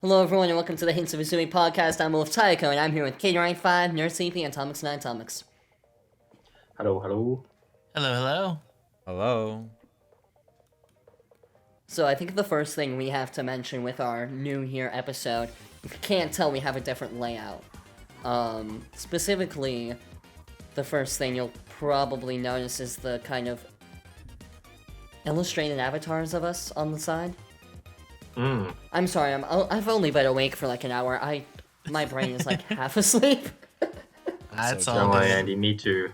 Hello everyone and welcome to the Hints of Hisui podcast. I'm Wolf Taiko and I'm here with K95, Nurse CP, and Tomix9 Tomix. Hello, hello. Hello, hello. Hello. So I think the first thing we have to mention with our New Year episode, if you can't tell, we have a different layout. Specifically, the first thing you'll probably notice is the kind of illustrated avatars of us on the side. I'm sorry, I've only been awake for like an hour. My brain is like half asleep. That's So all Don't worry, good. Andy, me too.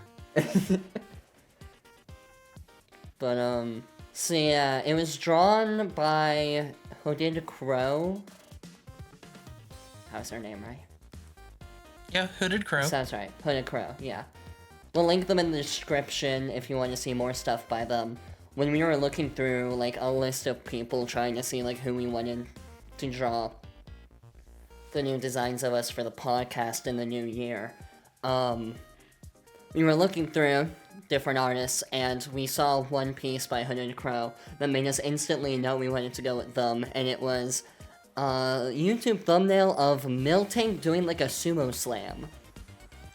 But, so yeah, it was drawn by Hooded Crow. How's her name, right? Yeah, Hooded Crow. Sounds right. Hooded Crow, yeah. We'll link them in the description if you want to see more stuff by them. When we were looking through, like, a list of people trying to see, like, who we wanted to draw the new designs of us for the podcast in the new year, we were looking through different artists, and we saw one piece by Hooded Crow that made us instantly know we wanted to go with them, and it was a YouTube thumbnail of Miltank doing, like, a sumo slam.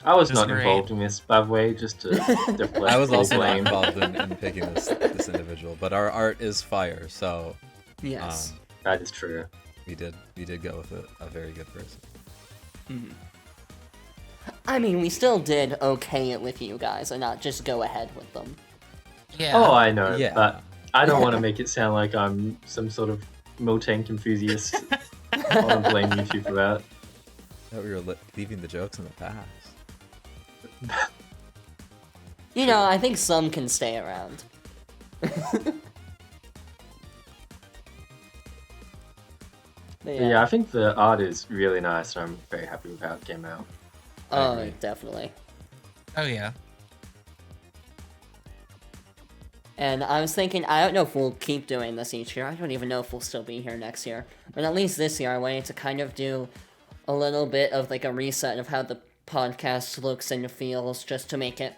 I was That's not great. involved in this, by the way, just to deflect I was all also not blame. involved in picking this individual, but our art is fire, so Yes. That is true. we did go with a very good person. I mean, we still did okay it with you guys, and not just go ahead with them. Yeah. Oh, I know, Yeah. but I don't want to make it sound like I'm some sort of Miltank enthusiast. I want to blame you two for that. I thought we were leaving the jokes in the past. You know, I think some can stay around. But But yeah, I think the art is really nice, and I'm very happy with how it came out. Oh, agree. definitely. Oh, yeah. And I was thinking, I don't know if we'll keep doing this each year. I don't even know if we'll still be here next year. But at least this year, I wanted to kind of do a little bit of like a reset of how the podcast looks and feels, just to make it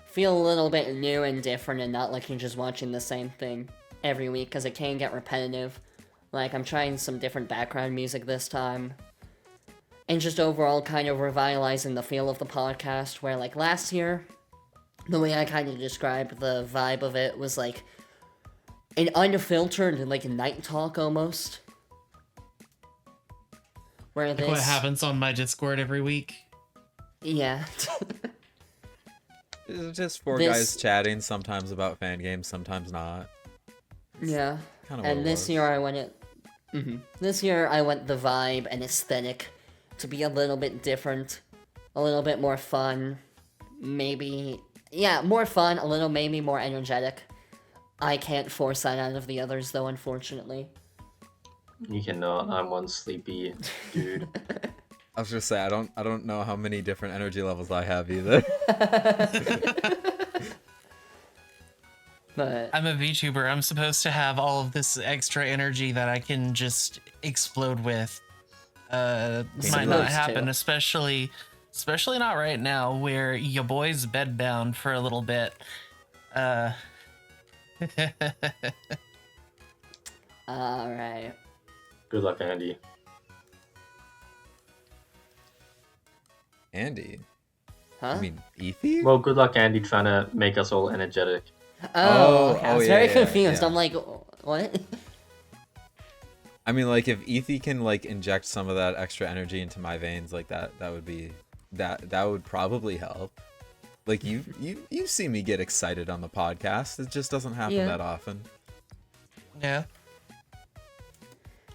feel a little bit new and different and not like you're just watching the same thing every week, because it can get repetitive. Like, I'm trying some different background music this time. And just overall kind of revitalizing the feel of the podcast, where like last year, the way I kind of described the vibe of it was like an unfiltered, like, night talk almost. Where Like this... what happens on my Discord every week. Yeah. It's just four This- guys chatting, sometimes about fan games, sometimes not. Yeah. Kind of. And this year I went it... This year I went the vibe and aesthetic to be a little bit different, a little bit more fun, maybe... Yeah, more fun, a little maybe more energetic. I can't force that out of the others though, unfortunately. You cannot. I'm one sleepy dude. I was just say I don't know how many different energy levels I have either. But I'm a VTuber. I'm supposed to have all of this extra energy that I can just explode with. Might supposed not to. happen, especially not right now, where your boy's bedbound for a little bit. alright. Good luck, Andy. Andy. Huh? I mean, Ethy? Well, good luck, Andy, trying to make us all energetic. Oh, Oh, okay. I was oh, very yeah, confused. yeah. I'm like, what? I mean, like, if Ethy can, like, inject some of that extra energy into my veins, like, that would be... That would probably help. Like, you see me get excited on the podcast. It just doesn't happen Yeah. that often. Yeah.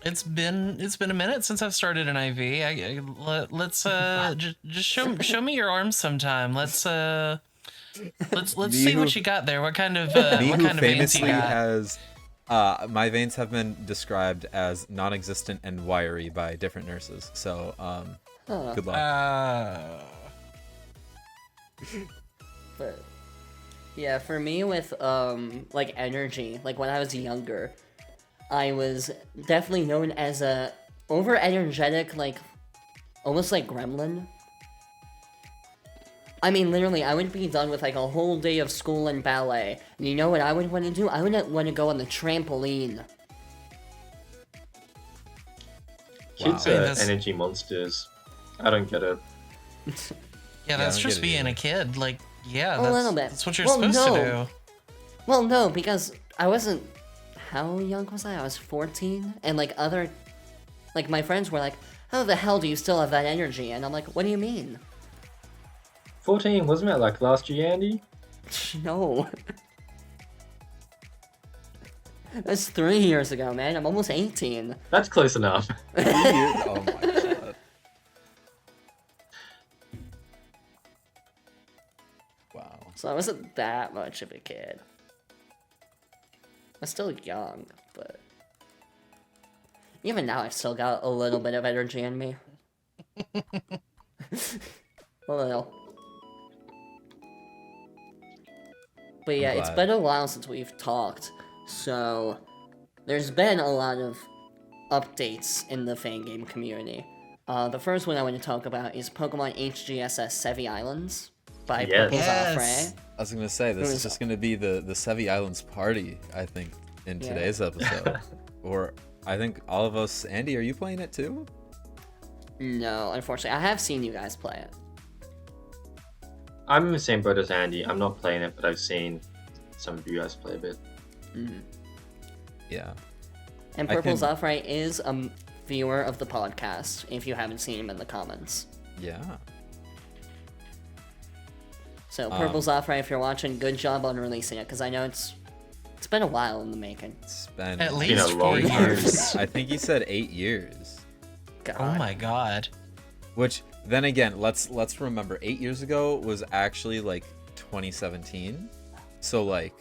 It's been a minute since I've started an IV. Let's just show me your arms sometime. Let's see what you got there. What kind of Me what who kind of veins you famously got? has... my veins have been described as non-existent and wiry by different nurses. So, Huh. good luck. But yeah, for me with like energy, like when I was younger, I was definitely known as a over energetic, like almost like gremlin. I mean, literally, I would be done with like a whole day of school and ballet. And you know what I would want to do? I would want to go on the trampoline. Kids I mean, are that's- energy monsters. I don't get it. Yeah, that's I don't just get it being either. a kid. Like, yeah, A that's, little bit. that's what you're Well, supposed no. to do. Well, no, because I wasn't. How young was I? I was 14, and like my friends were like, "How the hell do you still have that energy?" And I'm like, "What do you mean?" 14, wasn't that like last year, Andy? No. That's 3 years ago, man. I'm almost 18. That's close enough. 3 years? Oh my god. Wow. So I wasn't that much of a kid. I'm still young, but even now I've still got a little bit of energy in me. A little. But yeah, it's glad. been a while since we've talked, so there's been a lot of updates in the fan game community. The first one I want to talk about is Pokemon HGSS Sevi Islands by Yes. Purple Yes. Zafre. I was gonna say, this Who is is- just gonna be the Sevi Islands party, I think, in Yeah. today's episode. Or I think all of us. Andy, are you playing it too? No, unfortunately, I have seen you guys play it. I'm in the same boat as Andy. I'm not playing it, but I've seen some of you guys play a bit. Yeah. And I Purple can- Zafre is a viewer of the podcast, if you haven't seen him in the comments. Yeah. So, Purple Zafre, if you're watching, good job on releasing it, because I know it's been a while in the making. It's been At been least a 4 long time. years. I think he said 8 years. God. Oh my god. Which then again, let's remember 8 years ago was actually like 2017. So like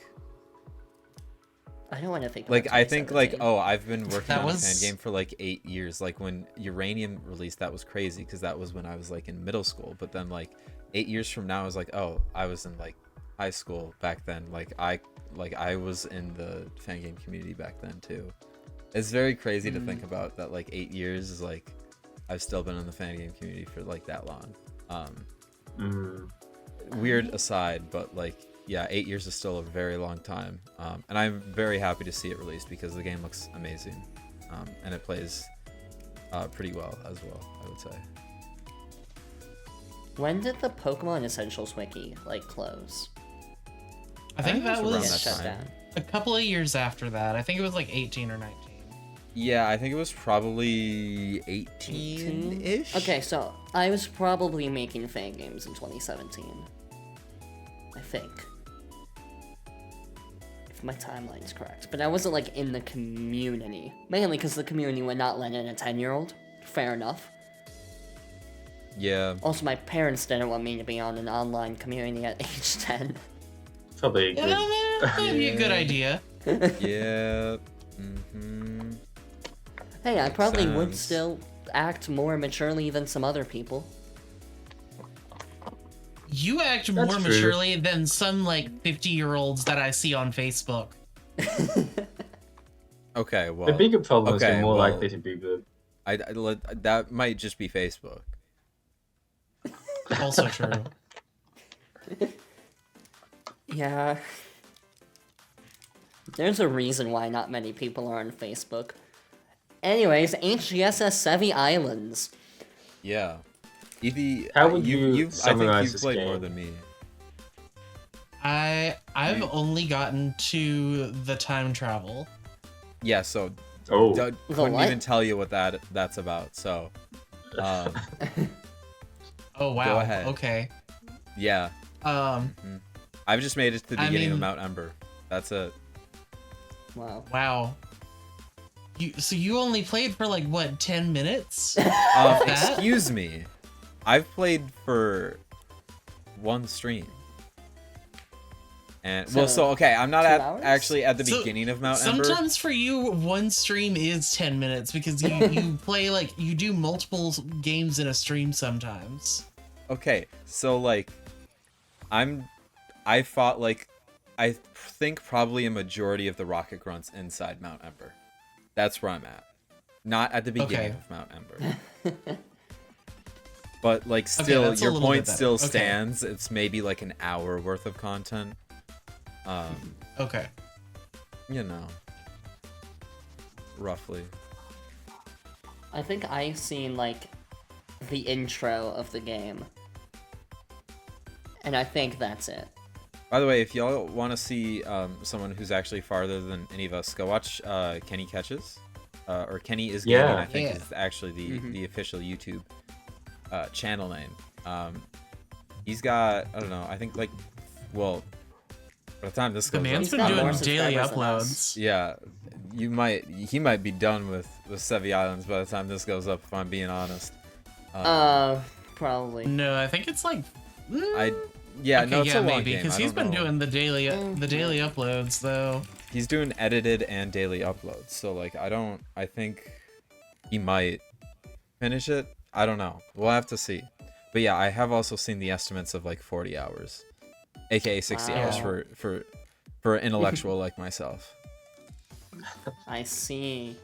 I don't want to think like about I think like 2017. I've been working That on was- a fan game for like 8 years. Like when Uranium released, that was crazy because that was when I was like in middle school. But then like 8 years from now, I was like, oh, I was in like high school back then. Like I was in the fan game community back then too. It's very crazy to think about that. Like 8 years is like I've still been in the fan game community for like that long. Weird aside, but like yeah, 8 years is still a very long time, and I'm very happy to see it released because the game looks amazing, and it plays pretty well as well, I would say. When did the Pokemon Essentials Wiki, like, close? I think that it was around Get was that shut time. down. a couple of years after that. I think it was like 18 or 19. Yeah, I think it was probably 18-ish. Okay, so I was probably making fan games in 2017. I think. If my timeline's correct. But I wasn't, like, in the community. Mainly because the community would not let in a 10-year-old. Fair enough. Yeah, Also, my parents didn't want me to be on an online community at age 10. Probably a Yeah, good. that'd be a good idea. yeah. Hey, I probably would sense. still act more maturely than some other people. You act That's more true. maturely than some like 50-year-olds that I see on Facebook. Okay, well, The bigger problem is okay, you're more well, likely to be good. that might just be Facebook. Also true. Yeah. There's a reason why not many people are on Facebook. Anyways, HGSS Sevi Islands. Yeah. Evie, How would you you I think summarize you've this played more game? than me. I've only gotten to the time travel. Yeah, so Oh, couldn't what? even tell you what that's about. So, um, Oh wow. ahead. Okay. yeah, I've just made it to the I beginning of mean- Mount Ember. That's it. Wow. Wow. You only played for like what 10 minutes? That? Excuse me, I've played for one stream. And So, okay, I'm not 2 at hours? actually at the So, beginning of Mount Ember. Sometimes for you, one stream is 10 minutes because you play like you do multiple games in a stream sometimes. Okay, so like, I fought like, I think probably a majority of the Rocket Grunts inside Mount Ember. That's where I'm at. Not at the beginning Okay. of Mount Ember. But like still, that's a your little bit point better. still Okay. stands. It's maybe like an hour worth of content. Okay. You know, roughly. I think I've seen like the intro of the game, and I think that's it. By the way, if y'all want to see someone who's actually farther than any of us, go watch Kenny Catches, or Kenny is Gaming. Yeah. I think Yeah. is actually the official YouTube channel name. He's got, I don't know, I think like, well, by the time this The goes man's up, been got doing more daily subscribers than us. uploads. yeah, he might be done with Sevi Islands by the time this goes up, if I'm being honest. Probably. No, I think it's like. Yeah, Okay, no, it's yeah, a long maybe game. because I he's don't been know. doing the daily uploads though. He's doing edited and daily uploads, so like I think he might finish it. I don't know. We'll have to see. But yeah, I have also seen the estimates of like 40 hours, aka 60 hours Wow. for an intellectual like myself. I see.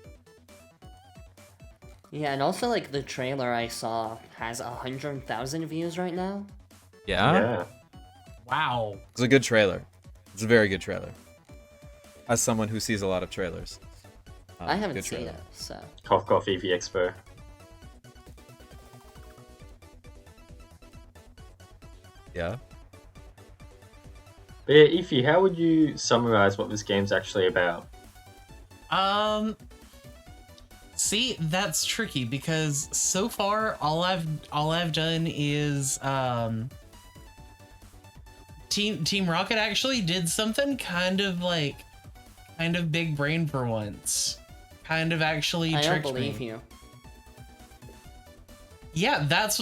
Yeah, and also like the trailer I saw has 100,000 views right now. Yeah. Wow. It's a good trailer. It's a very good trailer. As someone who sees a lot of trailers, I haven't good seen trailer. it, so. Cough Cough EV Expo. Yeah. But yeah, Ify, how would you summarize what this game's actually about? See, that's tricky because so far all I've done is Team Rocket actually did something kind of big brain for once. Kind of actually I don't tricked believe me. you. Yeah, that's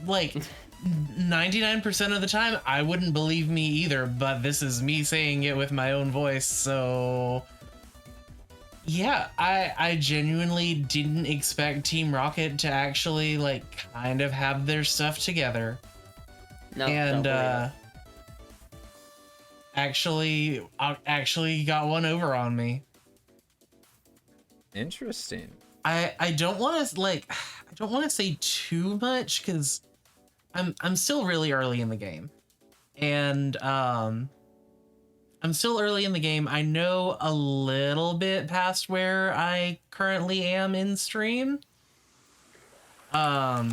like 99% of the time I wouldn't believe me either, but this is me saying it with my own voice, so yeah, I genuinely didn't expect Team Rocket to actually like kind of have their stuff together. No, And don't believe actually got one over on me. Interesting. I don't want to I don't want to say too much because I'm still really early in the game, and I'm still early in the game. I know a little bit past where I currently am in stream. I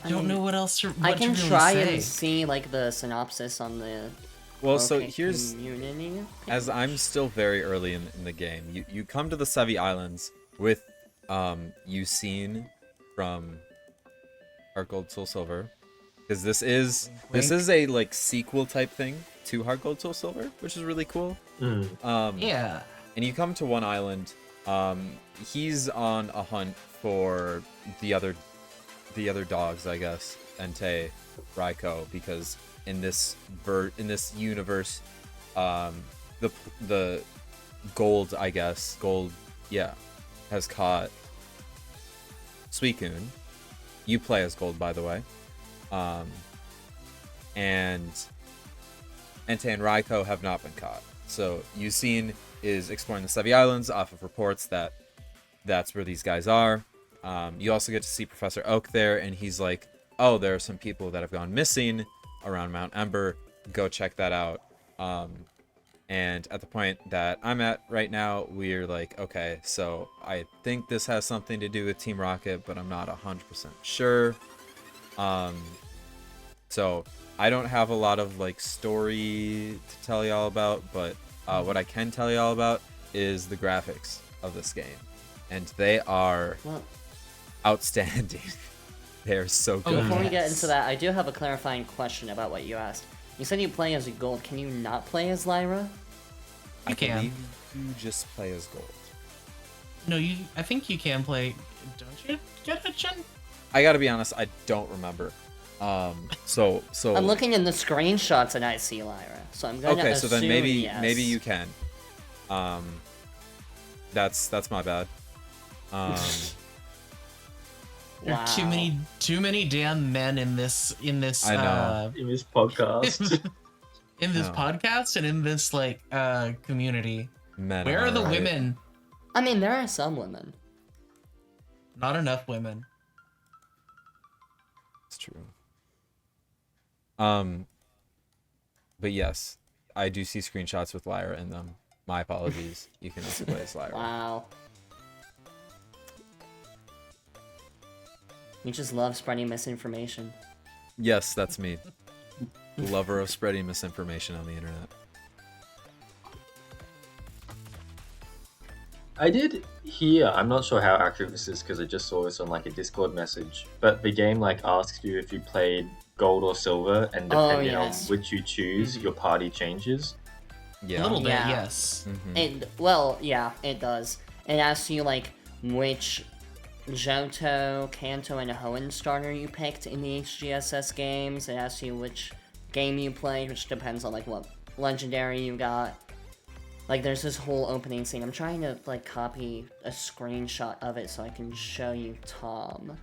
don't know what else to. I What can to really try say. and see like the synopsis on the Well, so local here's, community as I'm still very early in the game, you come to the Sevi Islands with Yusin from Heart Gold Soul Silver, because this is a like sequel type thing to Heart Gold Soul Silver, which is really cool. Yeah. And you come to one island. He's on a hunt for the other dogs, I guess, Entei, Raiko, because in this universe, the gold, I guess, has caught Suicune. You play as Gold, by the way. And Entei and Raiko have not been caught. So Yusin is exploring the Sevi Islands off of reports that that's where these guys are. You also get to see Professor Oak there, and he's like, oh, there are some people that have gone missing around Mount Ember. Go check that out. And at the point that I'm at right now, we're like, okay, so I think this has something to do with Team Rocket, but I'm not 100% sure. So I don't have a lot of like story to tell y'all about, but what I can tell y'all about is the graphics of this game, and they are Well, outstanding. They are so good. before we get Yes. into that, I do have a clarifying question about what you asked. You said you play as a Gold. Can you not play as Lyra? I You can. believe you just play as Gold. No, I think you can play. Don't you get a gen? I gotta be honest, I don't remember. So I'm looking in the screenshots and I see Lyra, so I'm gonna okay, assume so then maybe yes. you can. That's my bad. There are too many damn men in this I know. In this podcast. in this No. podcast and in this like community. Men Where are the right. women? I mean, there are some women. Not enough women. It's true. But yes, I do see screenshots with Lyra in them. My apologies. You can also play as Lyra. Wow. You just love spreading misinformation. Yes, that's me. Lover of spreading misinformation on the internet. I did hear, I'm not sure how accurate this is because I just saw this on like a Discord message, but the game like asks you if you played gold or silver, and depending yes. on which you choose, your party changes. Yeah. A little bit, Yeah. yes. And, well, yeah, it does. It asks you, like, which Johto, Kanto, and Hoenn starter you picked in the HGSS games. It asks you which game you played, which depends on, like, what legendary you got. Like, there's this whole opening scene. I'm trying to, like, copy a screenshot of it so I can show you Tom.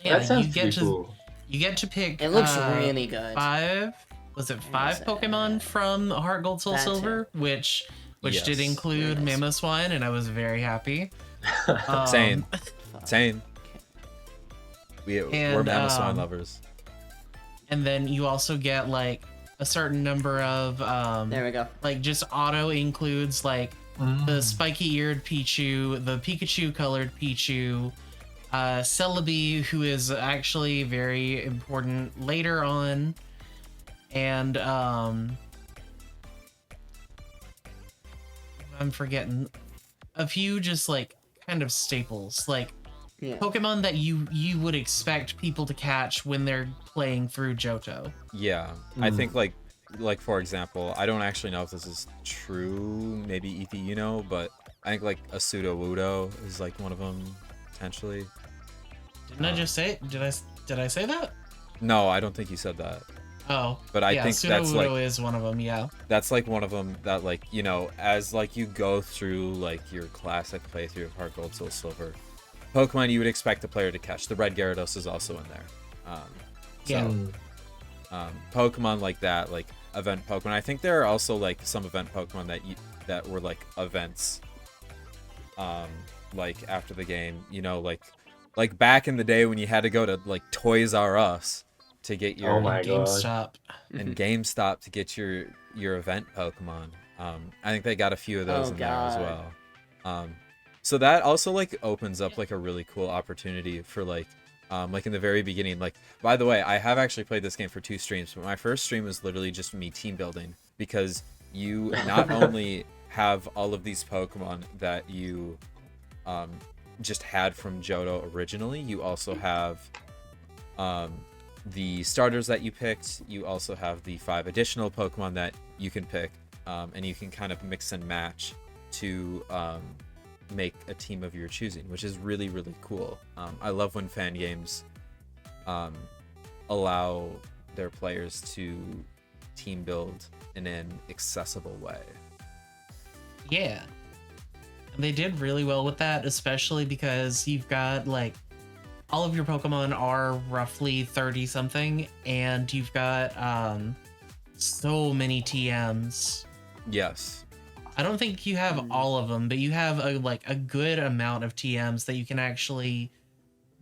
Yeah, That sounds you get pretty to cool. you get to pick. It looks really good. Five Pokemon from Heart Gold Soul That too. Silver, which did Yes. include Nice. Mamoswine, and I was very happy. Same. Same. We're And, Mamoswine lovers. And then you also get like a certain number of There we go. like just auto includes like the spiky-eared Pichu, the Pikachu-colored Pichu, Celebi, who is actually very important later on, and I'm forgetting a few just like kind of staples, like Yeah. Pokemon that you would expect people to catch when they're playing through Johto. Yeah. I think like for example, I don't actually know if this is true. Maybe Ethy, you know, but I think like a Sudowoodo is like one of them potentially. Didn't I just say it? Did I say that? No, I don't think you said that. Oh, But I yeah, think that's like Sudowoodo is one of them. Yeah. that's like one of them that like, you know, as like you go through like your classic playthrough of Heart Gold Soul Silver, Pokemon you would expect the player to catch. The red Gyarados is also in there. Yeah. Pokemon like that, like event Pokemon. I think there are also like some event Pokemon that were like events, like after the game. You know, like back in the day when you had to go to like Toys R Us to get your Oh my god. GameStop. and GameStop to get your event Pokemon. I think they got a few of those Oh, in there as God. well. So that also like opens up like a really cool opportunity for like in the very beginning. Like, by the way, I have actually played this game for 2 streams, but my first stream was literally just me team building, because you not only have all of these Pokemon that you just had from Johto originally, you also have the starters that you picked. You also have the 5 additional Pokemon that you can pick, and you can kind of mix and match to make a team of your choosing, which is really, really cool. I love when fan games allow their players to team build in an accessible way. Yeah. And they did really well with that, especially because you've got like all of your Pokemon are roughly 30 something, and you've got so many TMs. Yes. I don't think you have all of them, but you have a good amount of TMs that you can actually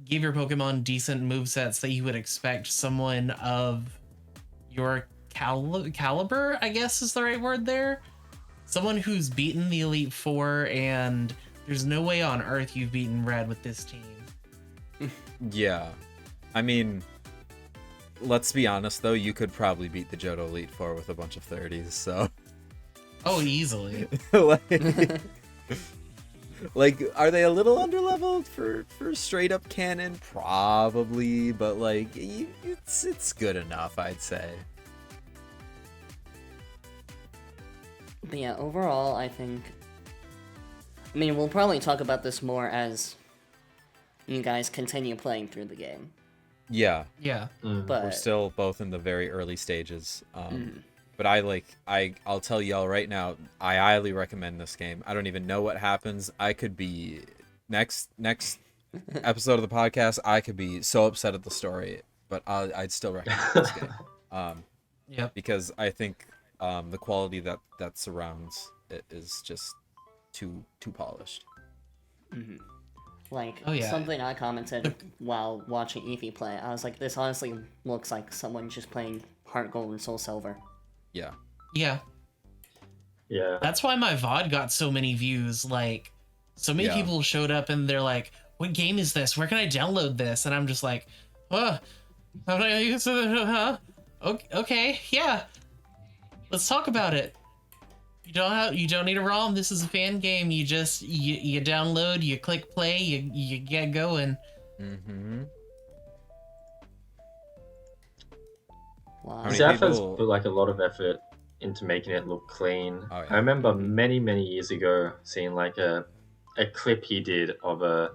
give your Pokemon decent movesets that you would expect someone of your caliber, I guess is the right word there. Someone who's beaten the Elite Four, and there's no way on earth you've beaten Red with this team. Yeah. I mean, let's be honest though, you could probably beat the Johto Elite Four with a bunch of 30s, so Oh, easily. like, are they a little underleveled for straight up canon? Probably, but like, it's good enough, I'd say. But yeah, overall, I think... I mean, we'll probably talk about this more as you guys continue playing through the game. Yeah, Yeah. But we're still both in the very early stages. But I'll tell y'all right now, I highly recommend this game. I don't even know what happens. I could be next episode of the podcast, I could be so upset at the story, but I'd still recommend this game. Yep. Because I think the quality that surrounds it is just too polished. like, Oh, yeah. something I commented while watching Eevee play, I was like, this honestly looks like someone just playing Heart Gold and Soul Silver. Yeah. Yeah. Yeah. That's why my VOD got so many views. Like, so many Yeah. people showed up and they're like, "What game is this? Where can I download this?" And I'm just like, "Oh, how do I use it? Huh? Okay, yeah. Let's talk about it. You don't need a ROM. This is a fan game. You just you download, you click play, you get going." Mm-hmm. Wow. How many Zaf has people- put like a lot of effort into making it look clean. Oh, yeah. I remember many years ago seeing like a clip he did of a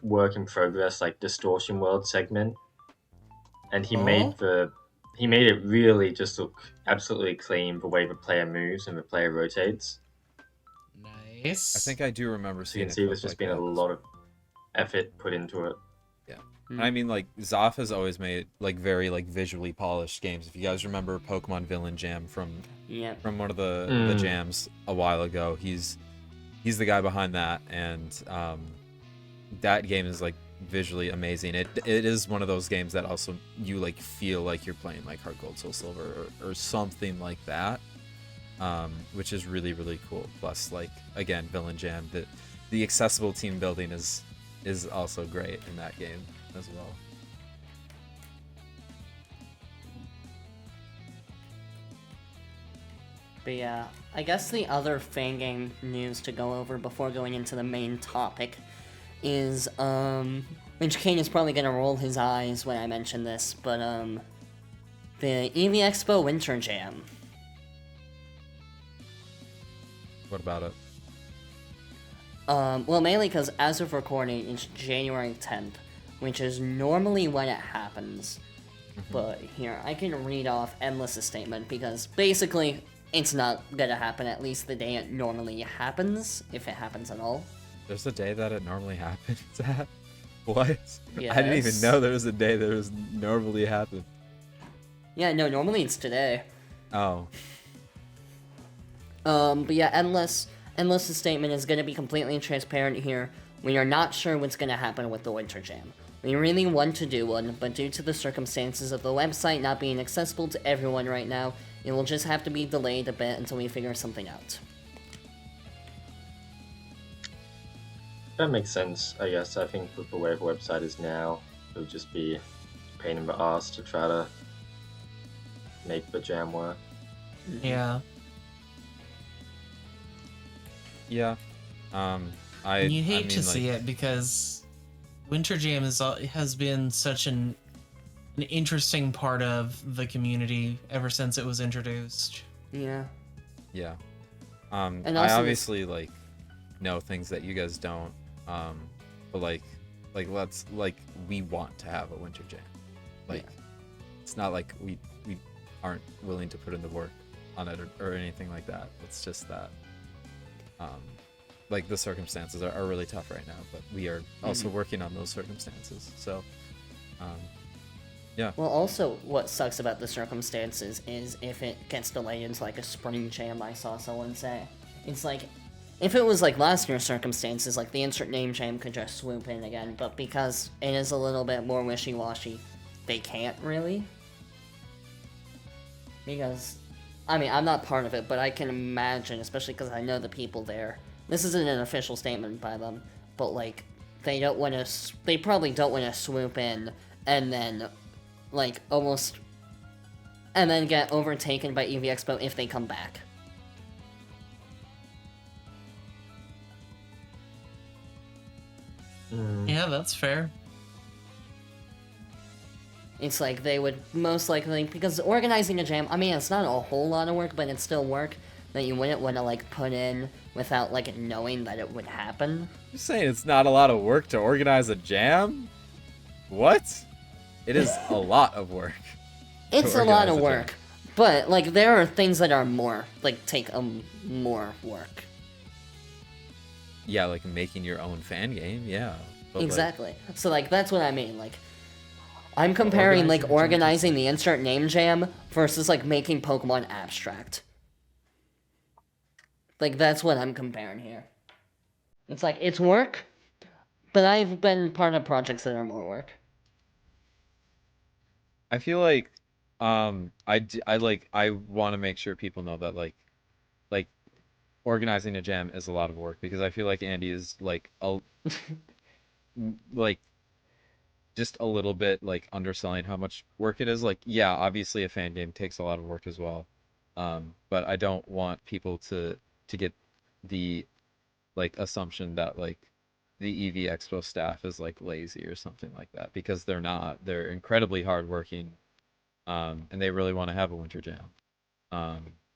work in progress like distortion world segment, and he Oh? made it really just look absolutely clean the way the player moves and the player rotates. Nice. I think I do remember So you seeing can a see clip there's just like been that. a lot of effort put into it. And I mean, like, Zoff has always made like very like visually polished games. If you guys remember Pokemon Villain Jam from Yep. one of the jams a while ago, he's the guy behind that, and that game is like visually amazing. It is one of those games that also you like feel like you're playing like Heart Gold Soul Silver or something like that, which is really cool. Plus, like, again, Villain Jam, the accessible team building is also great in that game as well. But yeah, I guess the other fan game news to go over before going into the main topic is, which Kane is probably gonna roll his eyes when I mention this, but, the EV Expo Winter Jam. What about it? Well, mainly because as of recording, it's January 10th, which is normally when it happens. But here, I can read off Endless's statement, because basically, it's not gonna happen at least the day it normally happens, if it happens at all. There's a day that it normally happens at? What? I didn't even Yes. know there was a day that it was normally happen. Yeah, no, normally it's today. Oh. But yeah, Endless's statement is gonna be completely transparent here. We are not sure what's gonna happen with the Winter Jam. We really want to do one, but due to the circumstances of the website not being accessible to everyone right now, it will just have to be delayed a bit until we figure something out. That makes sense, I guess. I think with the way the website is now, it would just be a pain in the ass to try to make the jam work. Yeah. Yeah. I You hate mean, to like, see it because Winter Jam has been such an interesting part of the community ever since it was introduced. Yeah. Yeah. And I also obviously like know things that you guys don't. But like let's like we want to have a Winter Jam. Like it's not like we aren't willing to put in the work on it or anything like that. It's just that like the circumstances are really tough right now, but we are also working on those circumstances. So yeah. Well, also, what sucks about the circumstances is if it gets delayed into like a spring jam, I saw someone say. It's like, if it was like last year's circumstances, like the insert name jam could just swoop in again, but because it is a little bit more wishy-washy, they can't really. Because, I mean, I'm not part of it, but I can imagine, especially because I know the people there. This isn't an official statement by them, but like, they probably don't want to swoop in and then, like, almost, and then get overtaken by EV Expo if they come back. Yeah, that's fair. It's like they would most likely, because organizing a jam, I mean, it's not a whole lot of work, but it's still work that you wouldn't want to, like, put in without, like, knowing that it would happen. You're saying it's not a lot of work to organize a jam? What? It is a lot of work. It's To a lot organize of a jam. work, but, like, there are things that are more, like, take more work. Yeah, like making your own fan game, yeah. But, like, Exactly. So, like, that's what I mean, like, I'm comparing, like, organizing the insert name jam versus, like, making Pokemon abstract. Like, that's what I'm comparing here. It's like, it's work, but I've been part of projects that are more work. I feel like I want to make sure people know that like organizing a jam is a lot of work because I feel like Andy is like like just a little bit like underselling how much work it is. Like, yeah, obviously a fan game takes a lot of work as well. But I don't want people to get the like assumption that like the EV Expo staff is like lazy or something like that because they're not. They're incredibly hardworking, and they really want to have a winter jam.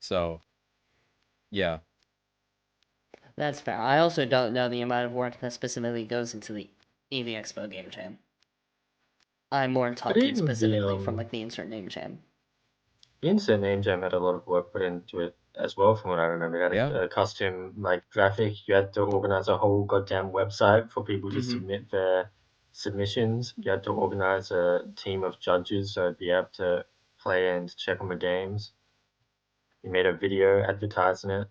So yeah, That's fair. I also don't know the amount of work that specifically goes into the EV Expo game jam. I'm more But talking even specifically from like the insert name jam. the Instant Name Jam had a lot of work put into it as well, from what I remember. You had yeah, a custom like graphic. You had to organize a whole goddamn website for people to Mm-hmm. submit their submissions. You had to organize a team of judges so they'd be able to play and check on the games. You made a video advertising it.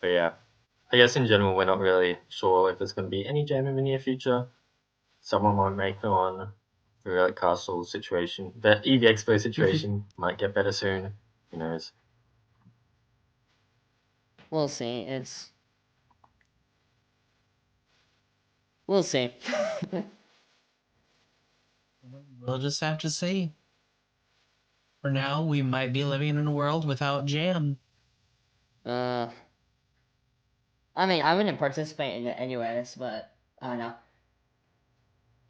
But yeah, I guess in general we're not really sure if there's going to be any jam in the near future. Someone might make one. The Relic Castle situation, the EV Expo situation might get better soon. Who knows? We'll see. We'll see. We'll just have to see. For now, we might be living in a world without jam. uh, I mean, I wouldn't participate in it anyways, but I don't know.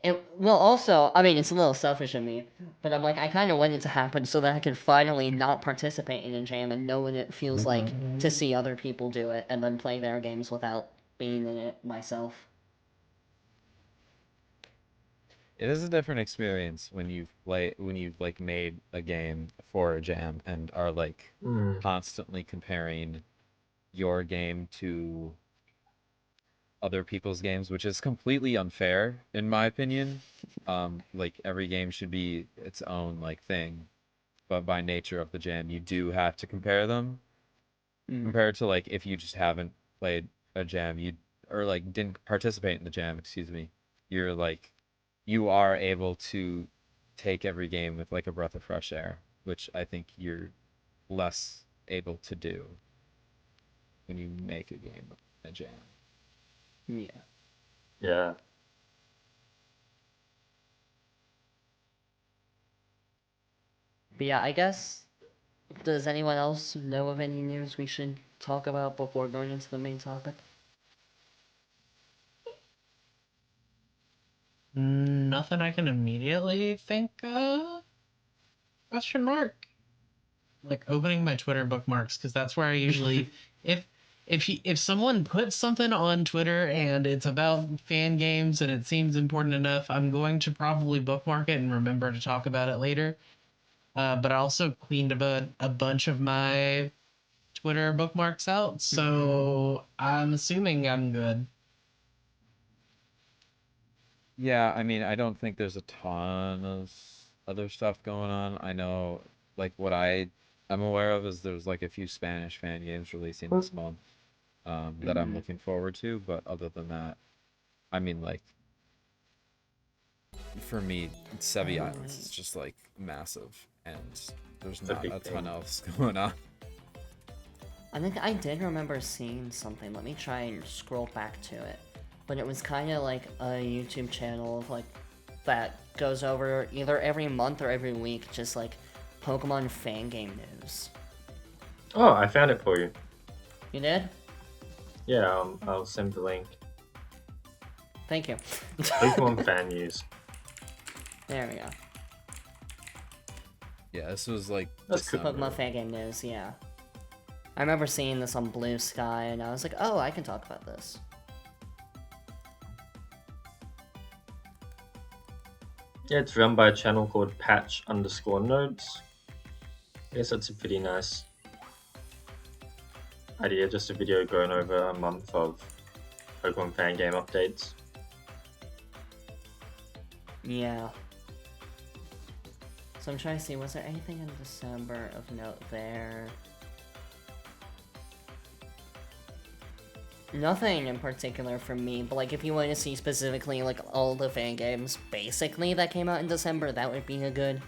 It will also, I mean, it's a little selfish of me, but I'm like, I kind of want it to happen so that I can finally not participate in a jam and know what it feels like to see other people do it and then play their games without being in it myself. it is a different experience when you've like made a game for a jam and are like Mm. constantly comparing your game to other people's games, which is completely unfair in my opinion. Like every game should be its own like thing, but by nature of the jam, you do have to compare them Mm. compared to like if you just haven't played a jam, you or like didn't participate in the jam, excuse me. You're like you are able to take every game with like a breath of fresh air, which I think you're less able to do when you make a game a jam. Yeah. Yeah. But yeah, I guess, does anyone else know of any news we should talk about before going into the main topic? Nothing I can immediately think of? Question mark. Like opening my Twitter bookmarks because that's where I usually if if someone puts something on Twitter and it's about fan games and it seems important enough, I'm going to probably bookmark it and remember to talk about it later. But I also cleaned a bunch of my Twitter bookmarks out, so I'm assuming I'm good. Yeah, I mean, I don't think there's a ton of other stuff going on. I know, like, what I'm aware of is there's like a few Spanish fan games releasing this month, that I'm looking forward to. But other than that, I mean, like, for me, Sevi Islands is just like massive, and there's It's a not big a ton thing. else going on. I think I did remember seeing something. Let me try and scroll back to it. But it was kind of like a YouTube channel of like that goes over either every month or every week, just like Pokemon fan game news. Oh, I found it for you. You did? Yeah, I'll send the link. Thank you. Pokemon fan news. There we go. Yeah, this was like That's cool. December. Pokemon fan game news, yeah. I remember seeing this on Blue Sky, and I was like, oh, I can talk about this. Yeah, it's run by a channel called Patch_Notes. I guess that's a pretty nice idea. Just a video going over a month of Pokemon fan game updates. Yeah. So I'm trying to see, was there anything in December of note there? Nothing in particular for me, but like if you want to see specifically like all the fan games basically that came out in December, that would be a good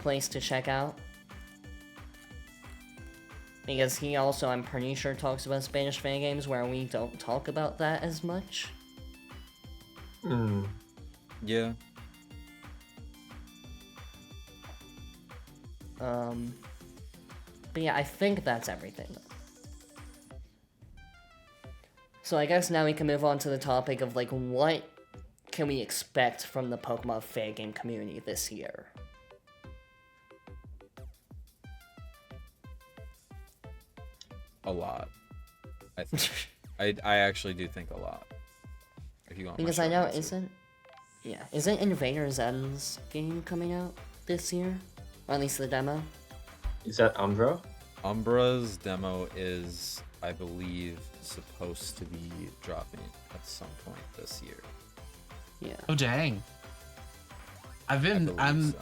place to check out. Because he also, I'm pretty sure, talks about Spanish fan games where we don't talk about that as much. Yeah. But yeah, I think that's everything. So I guess now we can move on to the topic of, like, what can we expect from the Pokemon fan game community this year? A lot. I think. I actually do think a lot. If you want my Because I short know, answer. isn't Invader Zen's game coming out this year? Or at least the demo? Is that Umbra? Umbra's demo is, I believe, supposed to be dropping at some point this year. Yeah. Oh dang. I believe so.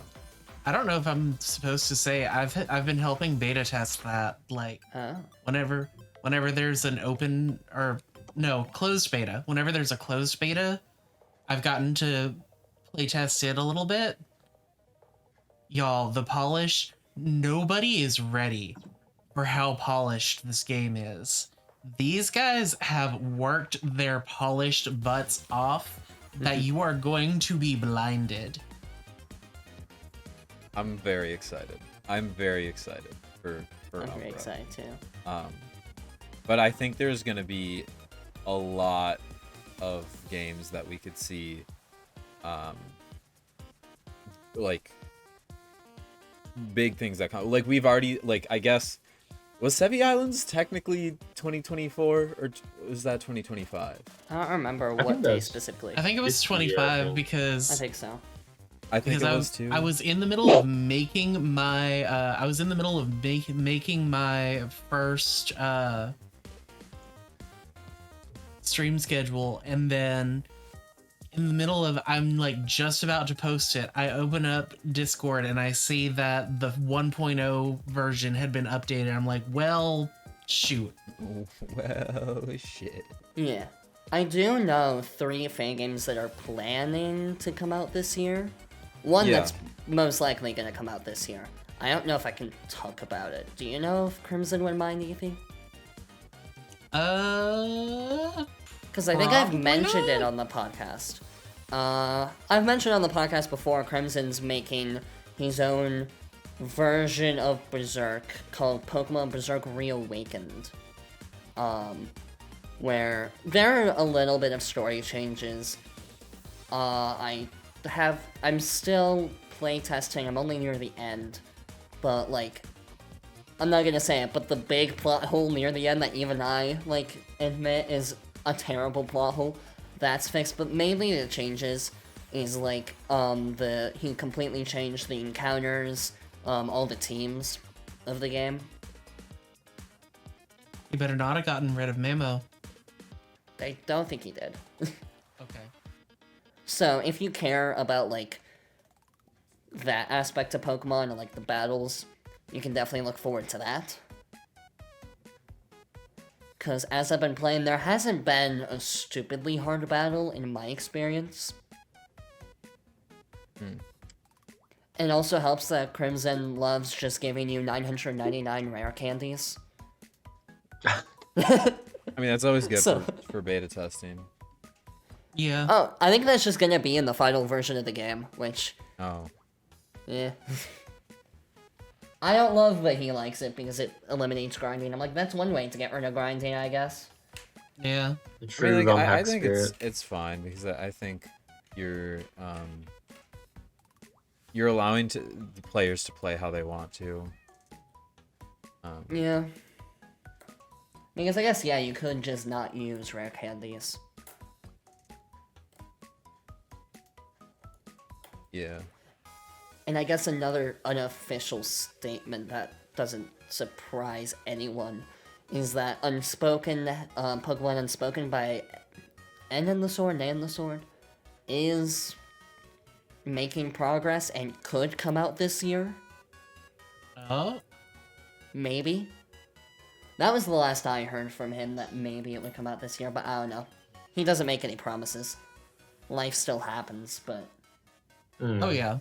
I don't know if I'm supposed to say I've been helping beta test that, like, Oh. whenever there's an open or no closed beta. Whenever there's a closed beta, I've gotten to play test it a little bit. Y'all, the polish, nobody is ready for how polished this game is. These guys have worked their polished butts off that you are going to be blinded. I'm very excited. I'm very excited for I'm Umbra. very excited too. But I think there's gonna be a lot of games that we could see, like big things that come. Like we've already, like I guess, was Sevi Islands technically 2024 or was that 2025? I don't remember think what day that's- specifically. I think it was This year, I 25 think. because I think so. I think because it was too. I was in the middle of making my making my first stream schedule, and then in the middle of I'm like just about to post it, I open up Discord and I see that the 1.0 version had been updated. I'm like, well, shoot. Well, shit. Yeah. I do know 3 fan games that are planning to come out this year. One Yeah. that's most likely going to come out this year. I don't know if I can talk about it. Do you know if Crimson would mind, Ethan? Because I think I've Probably mentioned it not. on the podcast. I've mentioned on the podcast before, Crimson's making his own version of Berserk called Pokemon Berserk Reawakened. Where there are a little bit of story changes. I'm still playtesting, I'm only near the end. But, like, I'm not gonna say it, but the big plot hole near the end that even I, like, admit is a terrible plot hole, that's fixed. But mainly the changes is, like, he completely changed the encounters, all the teams of the game. You better not have gotten rid of Memo. I don't think he did. Okay. So, if you care about, like, that aspect of Pokemon and, like, the battles, you can definitely look forward to that. Because as I've been playing, there hasn't been a stupidly hard battle in my experience. It also helps that Crimson loves just giving you 999 rare candies. I mean, that's always good So- for beta testing. Yeah. Oh, I think that's just gonna be in the final version of the game, which, Oh. yeah. I don't love that he likes it because it eliminates grinding. I'm like, that's one way to get rid of grinding, I guess. Yeah. The I true mean, ROM like, I hack think spirit. it's fine because I think you're allowing the players to play how they want to. Yeah. Because I guess, yeah, you could just not use rare candies. Yeah. And I guess another unofficial statement that doesn't surprise anyone is that Pokemon Unspoken by N and the Sword is making progress and could come out this year. Oh. Maybe. That was the last I heard from him, that maybe it would come out this year, but I don't know. He doesn't make any promises. Life still happens, but... Oh yeah.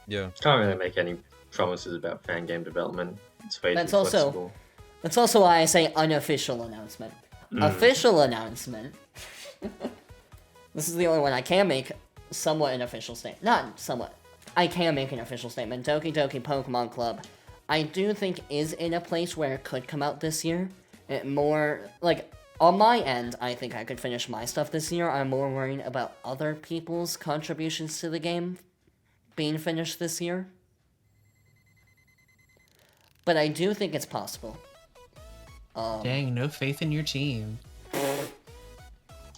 Yeah. Can't really make any promises about fan game development. It's faithful, That's also- flexible. That's also why I say unofficial announcement. Official announcement. This is the only one I can make somewhat an official statement. Not somewhat. I can make an official statement. Doki Doki Pokemon Club, I do think is in a place where it could come out this year. It more, like, on my end, I think I could finish my stuff this year. I'm more worried about other people's contributions to the game being finished this year. But I do think it's possible. Dang, no faith in your team.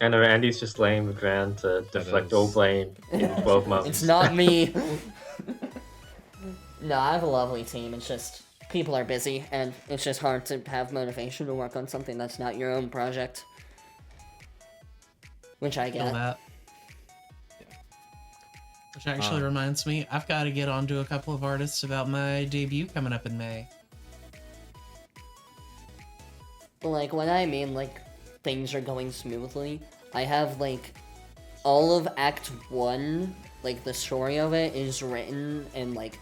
I know Andy's just laying the ground to deflect all blame in 12 months. It's not me. No, I have a lovely team. It's just people are busy, and it's just hard to have motivation to work on something that's not your own project. Which I Feel get. that. Which actually reminds me, I've got to get onto a couple of artists about my debut coming up in May. But, like, when I mean, like, things are going smoothly, I have, like, all of Act 1, like, the story of it is written and, like,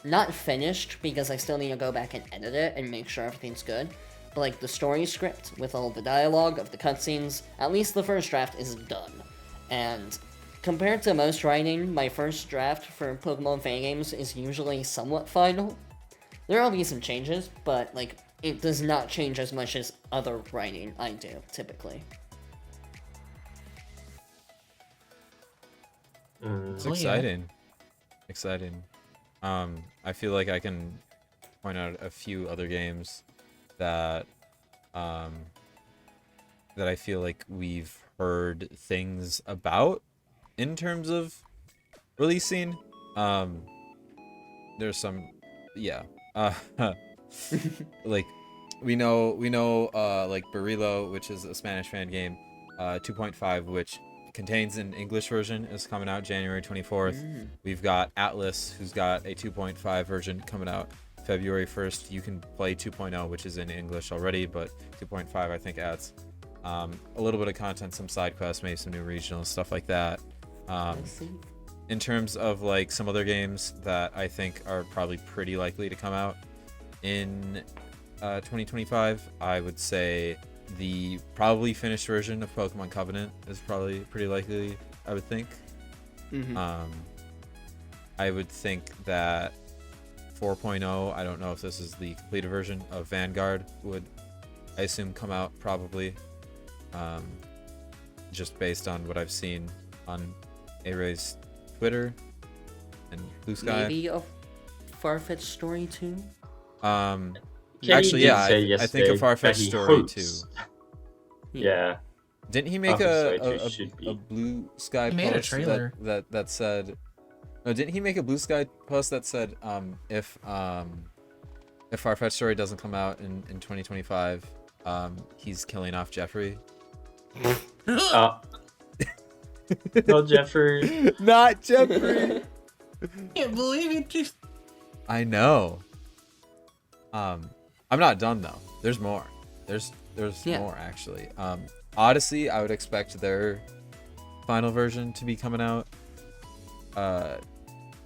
not finished, because I still need to go back and edit it and make sure everything's good. But, like, the story script with all the dialogue of the cutscenes, at least the first draft is done. And compared to most writing, my first draft for Pokemon fan games is usually somewhat final. There will be some changes, but, like, it does not change as much as other writing I do, typically. It's Oh, yeah. exciting. Exciting. I feel like I can point out a few other games that that I feel like we've heard things about in terms of releasing. There's some, yeah. Like we know like Barilo, which is a Spanish fan game, 2.5, which contains an English version, is coming out January 24th. We've got Atlas, who's got a 2.5 version coming out February 1st. You can play 2.0, which is in English already, but 2.5 I think adds a little bit of content, some side quests, maybe some new regionals, stuff like that. In terms of like some other games that I think are probably pretty likely to come out in 2025, I would say the probably finished version of Pokemon Covenant is probably pretty likely, I would think. I would think that 4.0, I don't know if this is the completed version of Vanguard, would, I assume, come out probably. Just based on what I've seen on A-Ray's Twitter and Blue Sky. Maybe a Farfetch story too? Actually, yeah, I think a Farfetch story too. Yeah. Didn't he make Farfetch a Story 2 should be. Blue Sky He made a post trailer. that said? No, didn't he make a Blue Sky post that said if Farfetch Story doesn't come out in 2025, he's killing off Jeffrey? Not Jeffrey. Not Jeffrey. Can't believe it. Just I know. I'm not done though. There's more. There's Yeah. more actually. Odyssey, I would expect their final version to be coming out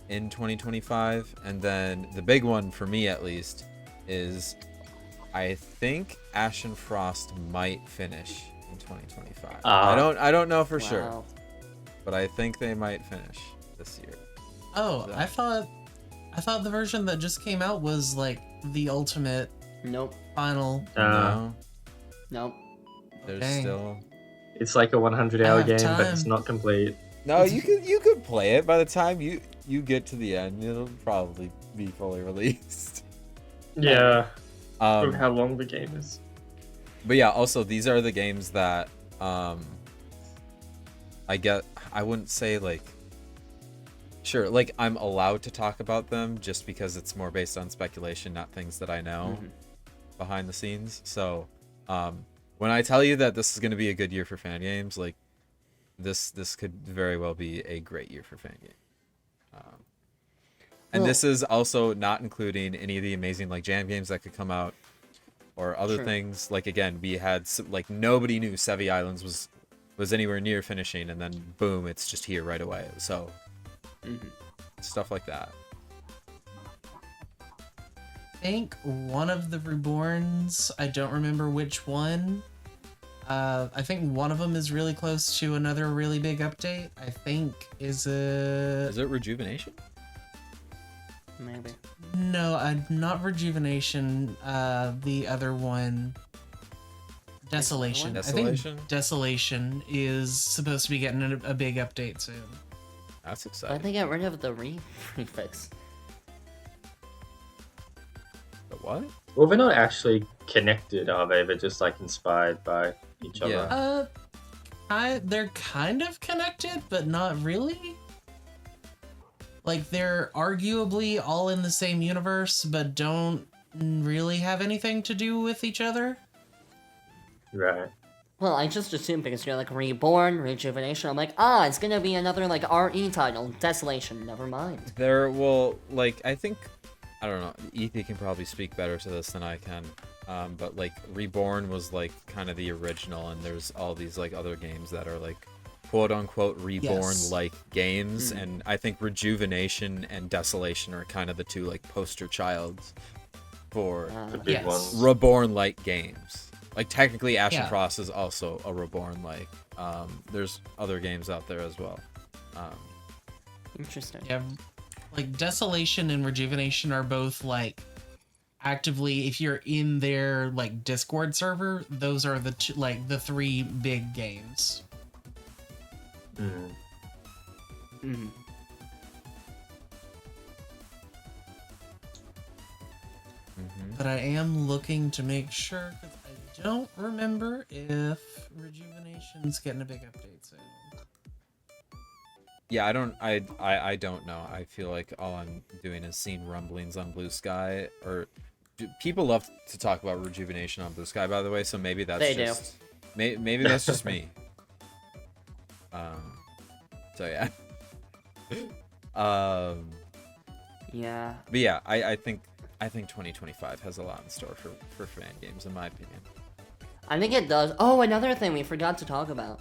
in 2025, and then the big one for me at least is I think Ash and Frost might finish in 2025. I don't know for sure, Wow. but I think they might finish this year. oh, I thought the version that just came out was like the ultimate Nope. final. No, Nope. there's Dang. still. It's like a 100-hour I have game, but it's time. not complete. No, you could play it. By the time you get to the end, it'll probably be fully released. Yeah. From Um, how long the game is. but yeah, also these are the games that I wouldn't say like, sure, like I'm allowed to talk about them just because it's more based on speculation, not things that I know behind the scenes. So when I tell you that this is going to be a good year for fan games, like this could very well be a great year for fan games. And Well- this is also not including any of the amazing like jam games that could come out or other True. things. Like again, we had like nobody knew Sevi Islands was anywhere near finishing, and then boom, it's just here right away. So stuff like that. think one of the Reborns, I don't remember which one. I think one of them is really close to another really big update. I think Is it Rejuvenation? Maybe. No, not Rejuvenation. The other one, Desolation. Desolation? I think Desolation is supposed to be getting a big update soon. That's Why'd exciting. they get rid of the prefix? The what? Well, they're not actually connected, are they? They're just like inspired by each Yeah. other. They're kind of connected, but not really. Like, they're arguably all in the same universe, but don't really have anything to do with each other. Right. Well, I just assumed because you're like Reborn, Rejuvenation. I'm like, it's gonna be another like RE title, Desolation. Never mind. There will, like, I think, I don't know, Ethan can probably speak better to this than I can. But like Reborn was like kind of the original, and there's all these like other games that are like quote unquote Reborn like games, and I think Rejuvenation and Desolation are kind of the two like poster childs for The big Yes. ones. Reborn like games. Like technically Ashen Yeah. Frost is also a Reborn like. There's other games out there as well. Interesting. Yeah, like Desolation and Rejuvenation are both like actively, if you're in their like Discord server, those are the two, like the three big games. Mm. Mm. But I am looking to make sure, because I don't remember if Rejuvenation's getting a big update soon. Yeah, I don't know. I feel like all I'm doing is seeing rumblings on Blue Sky, or people love to talk about Rejuvenation on Blue Sky, by the way, so maybe that's They do. just maybe that's just me. So yeah. Yeah. But yeah, I think 2025 has a lot in store for fan games, in my opinion. I think it does. Oh, another thing we forgot to talk about.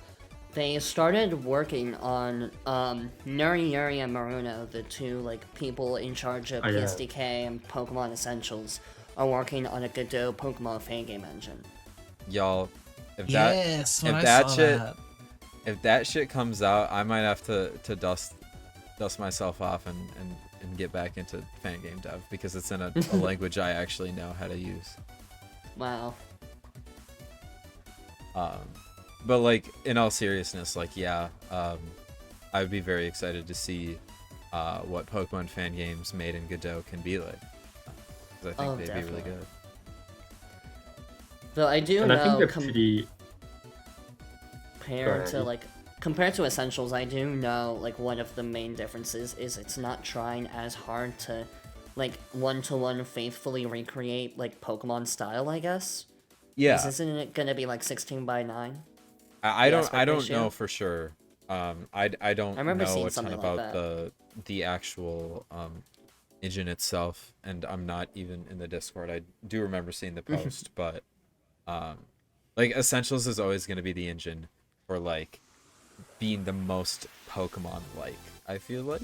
They started working on Nuri and Maruno, the two like people in charge of Oh, yeah. PSDK and Pokemon Essentials, are working on a Godot Pokemon fan game engine. Y'all, if Yes, when if I that saw shit that. if that shit comes out, I might have to dust myself off and get back into fan game dev, because it's in a language I actually know how to use. Wow. But like in all seriousness, like yeah, I would be very excited to see what Pokemon fan games made in Godot can be like, because I think they'd be really Definitely. good. Though I do And I think know they're pretty. compared Go to ahead. compared to Essentials, I do know like one of the main differences is it's not trying as hard to like one-to-one faithfully recreate like Pokemon style, I guess. Yeah, 'Cause isn't it gonna be like 16:9? I the don't aspect know ratio? for sure. I don't remember know seeing a ton something like about that. the actual engine itself, and I'm not even in the Discord. I do remember seeing the post, but like Essentials is always going to be the engine for like being the most Pokemon like, I feel like.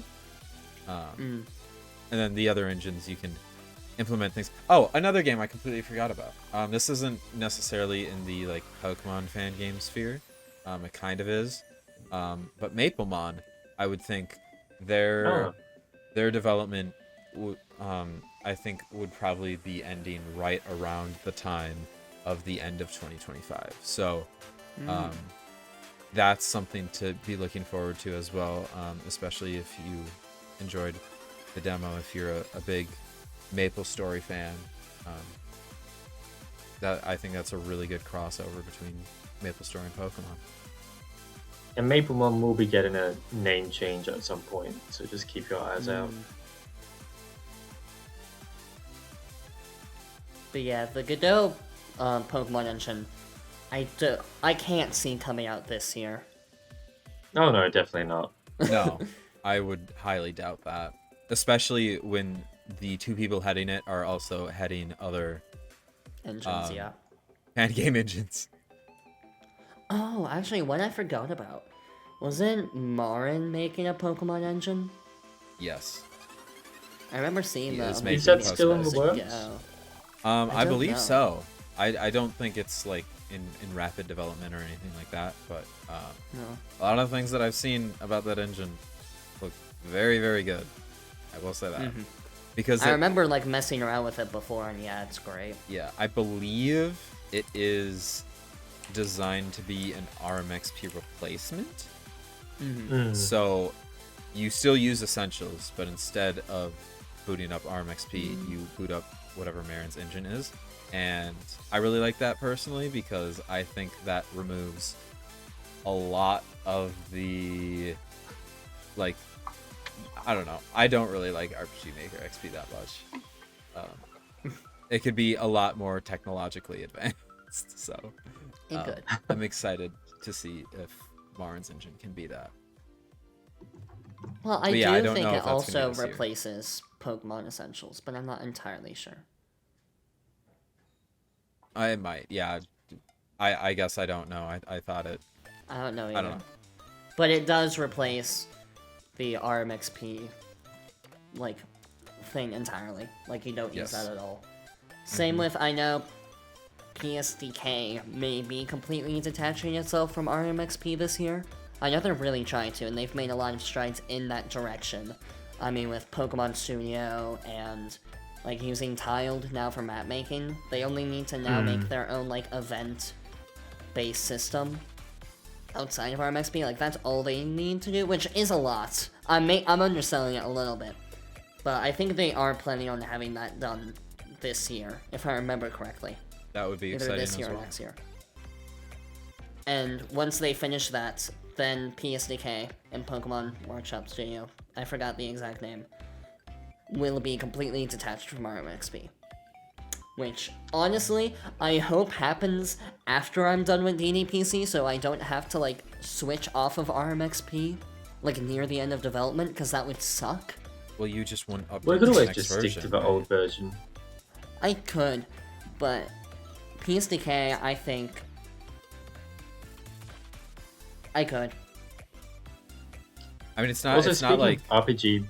And then the other engines you can implement things. Oh, another game I completely forgot about. This isn't necessarily in the like Pokemon fan game sphere. It kind of is. But Maplemon, I would think their development I think would probably be ending right around the time of the end of 2025. So that's something to be looking forward to as well, especially if you enjoyed the demo, if you're a big Maple Story fan. That I think that's a really good crossover between Maple Story and Pokemon. And Maplemon will be getting a name change at some point, so just keep your eyes out. But yeah, the Godot Pokemon engine, I can't see coming out this year. Oh no, definitely not. No, I would highly doubt that, especially when the two people heading it are also heading other Engines, yeah. fan game engines. Oh, actually, one I forgot about. Wasn't Marin making a Pokemon engine? Yes. I remember seeing He that. is on making Is that the still in the post-processing. works? Yeah. I don't believe know. so. I don't think it's like in rapid development or anything like that, but No. a lot of things that I've seen about that engine look very, very good. I will say that. Mhm. Because I remember like messing around with it before, and yeah, it's great. yeah, I believe it is designed to be an RMXP replacement. Mm-hmm. So you still use Essentials, but instead of booting up RMXP, you boot up whatever Marin's engine is. And I really like that personally because I think that removes a lot of the, like, I don't know. I don't really like RPG Maker XP that much. It could be a lot more technologically advanced, so It could. I'm excited to see if Marin's engine can be that. Well, I But yeah, I do don't think know it if that's gonna also be this year. replaces Pokemon Essentials, but I'm not entirely sure. I might, yeah. I guess I don't know. I thought it. I don't know either. I don't know. But it does replace the RMXP like thing entirely. Like you don't use Yes. that at all. Same with, I know PSDK may be completely detaching itself from RMXP this year. I know they're really trying to, and they've made a lot of strides in that direction. I mean, with Pokemon Studio and like using Tiled now for map making, they only need to now make their own like event-based system outside of RMXP. Like that's all they need to do, which is a lot. I'm underselling it a little bit, but I think they are planning on having that done this year, if I remember correctly. That would be Either exciting this as year or well. next year. And once they finish that, then PSDK and Pokemon Workshop Studio, I forgot the exact name, will be completely detached from RMXP. Which, honestly, I hope happens after I'm done with DDPC, so I don't have to, like, switch off of RMXP, like, near the end of development, because that would suck. Well, you just wouldn't update We to could the always next just version. stick to the right? old version. I could, but PSDK, I think I could. I mean, it's not. Also, It's not speaking like of RPG,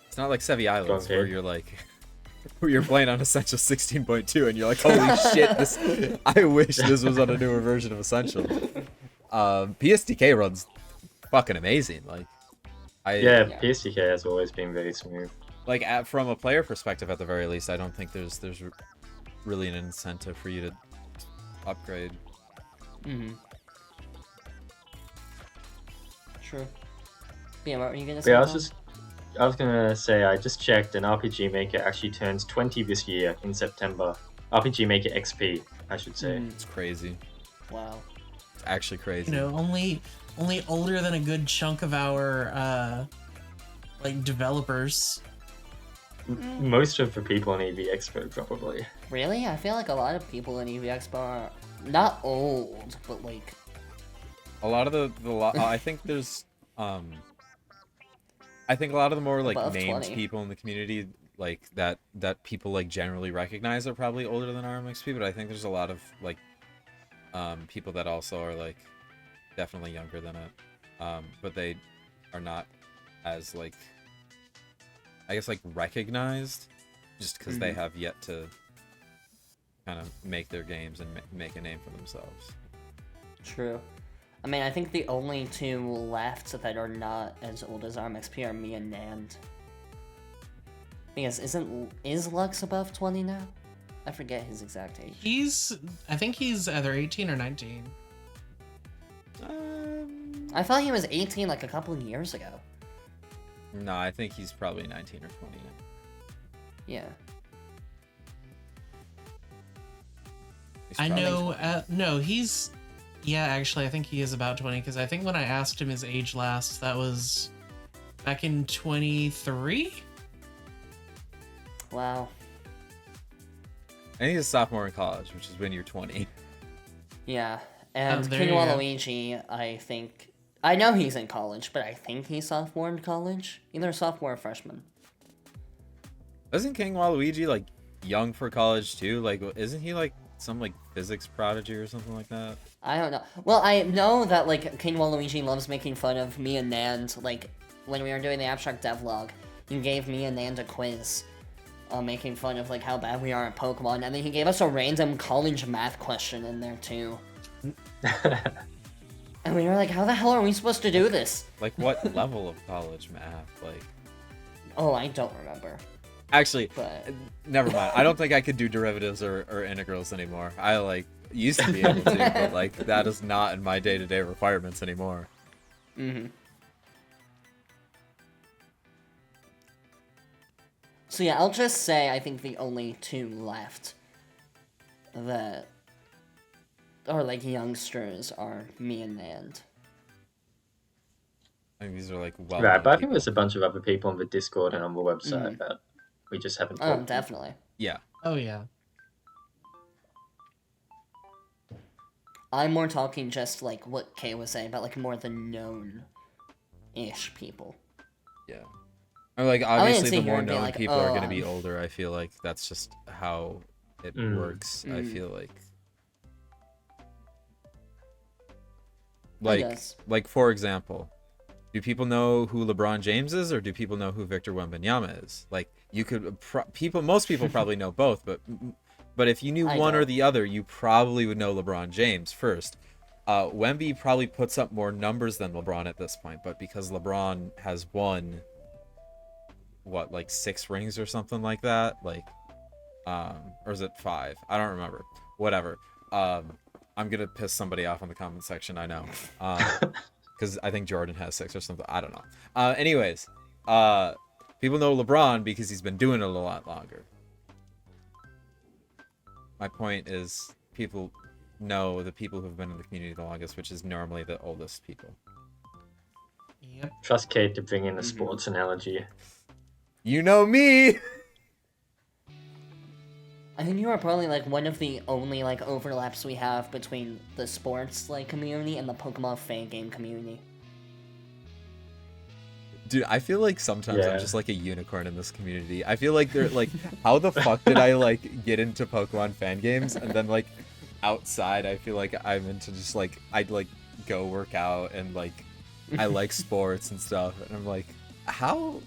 it's not like Sevi Islands Okay. where you're like, where you're playing on Essential 16.2 and you're like, holy shit! This. I wish this was on a newer version of Essential. PSDK runs fucking amazing. Like, yeah, Yeah. PSDK has always been very smooth. like from a player perspective, at the very least, I don't think there's really an incentive for you to upgrade. Mm-hmm. True. Yeah, what were you gonna But say? yeah, Tom? I was gonna say I just checked, and RPG Maker actually turns 20 this year in September. RPG Maker XP, I should say. Mm, It's crazy. wow. It's actually crazy. You know, only older than a good chunk of our like developers. Most of the people on EV Expo probably. Really? I feel like a lot of people in EV Expo are not old, but like A lot of I think there's I think a lot of the more like Above named 20. people in the community like that people like generally recognize are probably older than RMXP, but I think there's a lot of like people that also are like definitely younger than it, but they are not as like I guess like recognized just because they have yet to kind of make their games and make a name for themselves. true. I mean, I think the only two left that are not as old as RMXP are me and Nand. Because is Lux above 20 now? I forget his exact age. I think he's either 18 or 19. I thought he was 18 like a couple of years ago. No, I think he's probably 19 or 20 now. Yeah. He's I probably know. 20. No, he's. Yeah, actually, I think he is about 20 because I think when I asked him his age last, that was back in 23. Wow. And he's a sophomore in college, which is when you're 20. Yeah. And there King you go. Waluigi, I know he's in college, but I think he's sophomore in college. Either sophomore or freshman. Isn't King Waluigi like young for college too? Like, isn't he like some like physics prodigy or something like that? I don't know. Well, I know that, like, King Waluigi loves making fun of me and Nand, like, when we were doing the abstract devlog. he gave me and Nan a quiz, making fun of like how bad we are at Pokemon, and then he gave us a random college math question in there too. And we were like, how the hell are we supposed to do this? Like, what level of college math? Like, Oh, I don't remember. actually, But never mind. I don't think I could do derivatives or integrals anymore. I like used to be able to, but like that is not in my day-to-day requirements anymore. So yeah, I'll just say I think the only two left that are like youngsters are me and Nand. I think these are like well. Right, but I think there's a bunch of other people on the Discord and on the website that we just haven't Oh, talked to. definitely. Yeah. Oh yeah. I'm more talking just like what Kay was saying about like more the known-ish people. Yeah. Or like sit obviously the here more and be known like, people "Oh, are going to be older. I feel like that's just how it works. I feel like guess. like for example, do people know who LeBron James is, or do people know who Victor Wembanyama is? Like you could most people probably know both, but if you knew one or don't. the other, you probably would know LeBron James first. Wemby probably puts up more numbers than LeBron at this point, but because LeBron has won what, like 6 rings or something like that, like or is it 5? I don't remember. Whatever. I'm gonna piss somebody off in the comment section, I know. Because I think Jordan has 6 or something. I don't know. Anyways, people know LeBron because he's been doing it a lot longer. My point is, people know the people who've been in the community the longest, which is normally the oldest people. Yep. Trust Kate to bring in a sports analogy. You know me! I think you are probably like one of the only like overlaps we have between the sports like community and the Pokemon fan game community. Dude, I feel like sometimes I'm Yeah. just like a unicorn in this community. I feel like they're like, how the fuck did I like get into Pokemon fan games? And then like outside, I feel like I'm into just like, I'd like go work out and like, I like sports and stuff. And I'm like, how?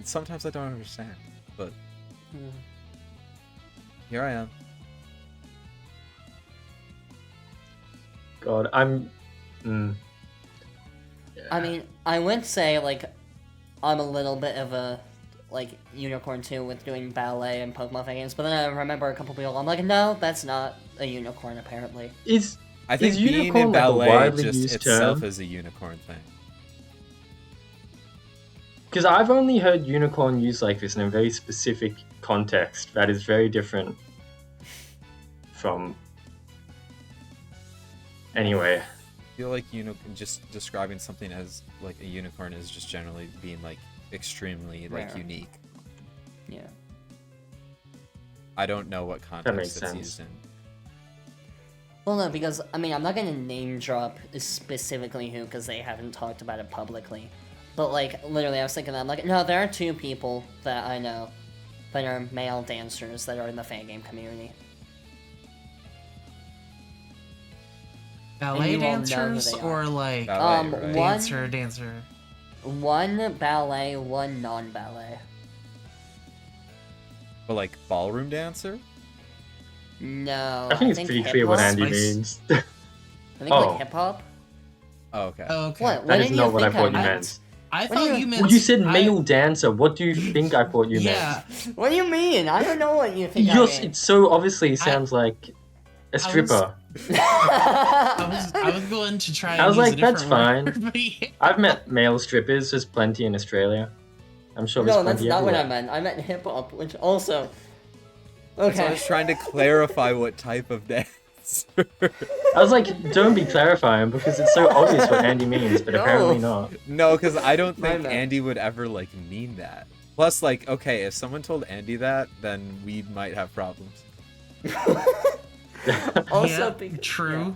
Sometimes I don't understand, but here I am. God, I'm... I mean, I would say like I'm a little bit of a like unicorn too with doing ballet and Pokemon fan games, but then I remember a couple people. I'm like, no, that's not a unicorn apparently. I think Is being unicorn in like a ballet widely just used itself term? is a unicorn thing. Because I've only heard unicorn used like this in a very specific context that is very different from... Anyway. I feel like just describing something as like a unicorn is just generally being like extremely like Rare. unique. Yeah. I don't know what makes context it's sense. used in. Well, no, because I mean, I'm not gonna name drop specifically who because they haven't talked about it publicly. But like, literally, I was thinking that I'm like, no, there are 2 people that I know that are male dancers that are in the fan game community. Ballet you all know who dancers they are. or like Ballet, right? dancer. One ballet, one non-ballet. But like ballroom dancer? No, I think it's pretty clear what hip-hop? Andy Spice. means. I think Oh. like hip hop. Oh, okay. Oh, okay. What? That did is you not what I think thought you meant? meant. I What do thought you- you meant. Well, you said I- male dancer. What do you think I thought you Yeah. meant? What do you mean? I don't know what you think. It so obviously sounds like a stripper. I was going to try. I was and use like, a that's different fine. word, but yeah. I've met male strippers. There's plenty in Australia. I'm sure there's No, that's plenty not what I everywhere. meant. I meant hip hop, which also. So I Okay. was trying to clarify what type of dancer. I was like, don't be clarifying because it's so obvious what Andy means, but No. apparently not. No, because I don't My think bad. Andy would ever like mean that. Plus, like, okay, if someone told Andy that, then we might have problems. Also, Yeah, true.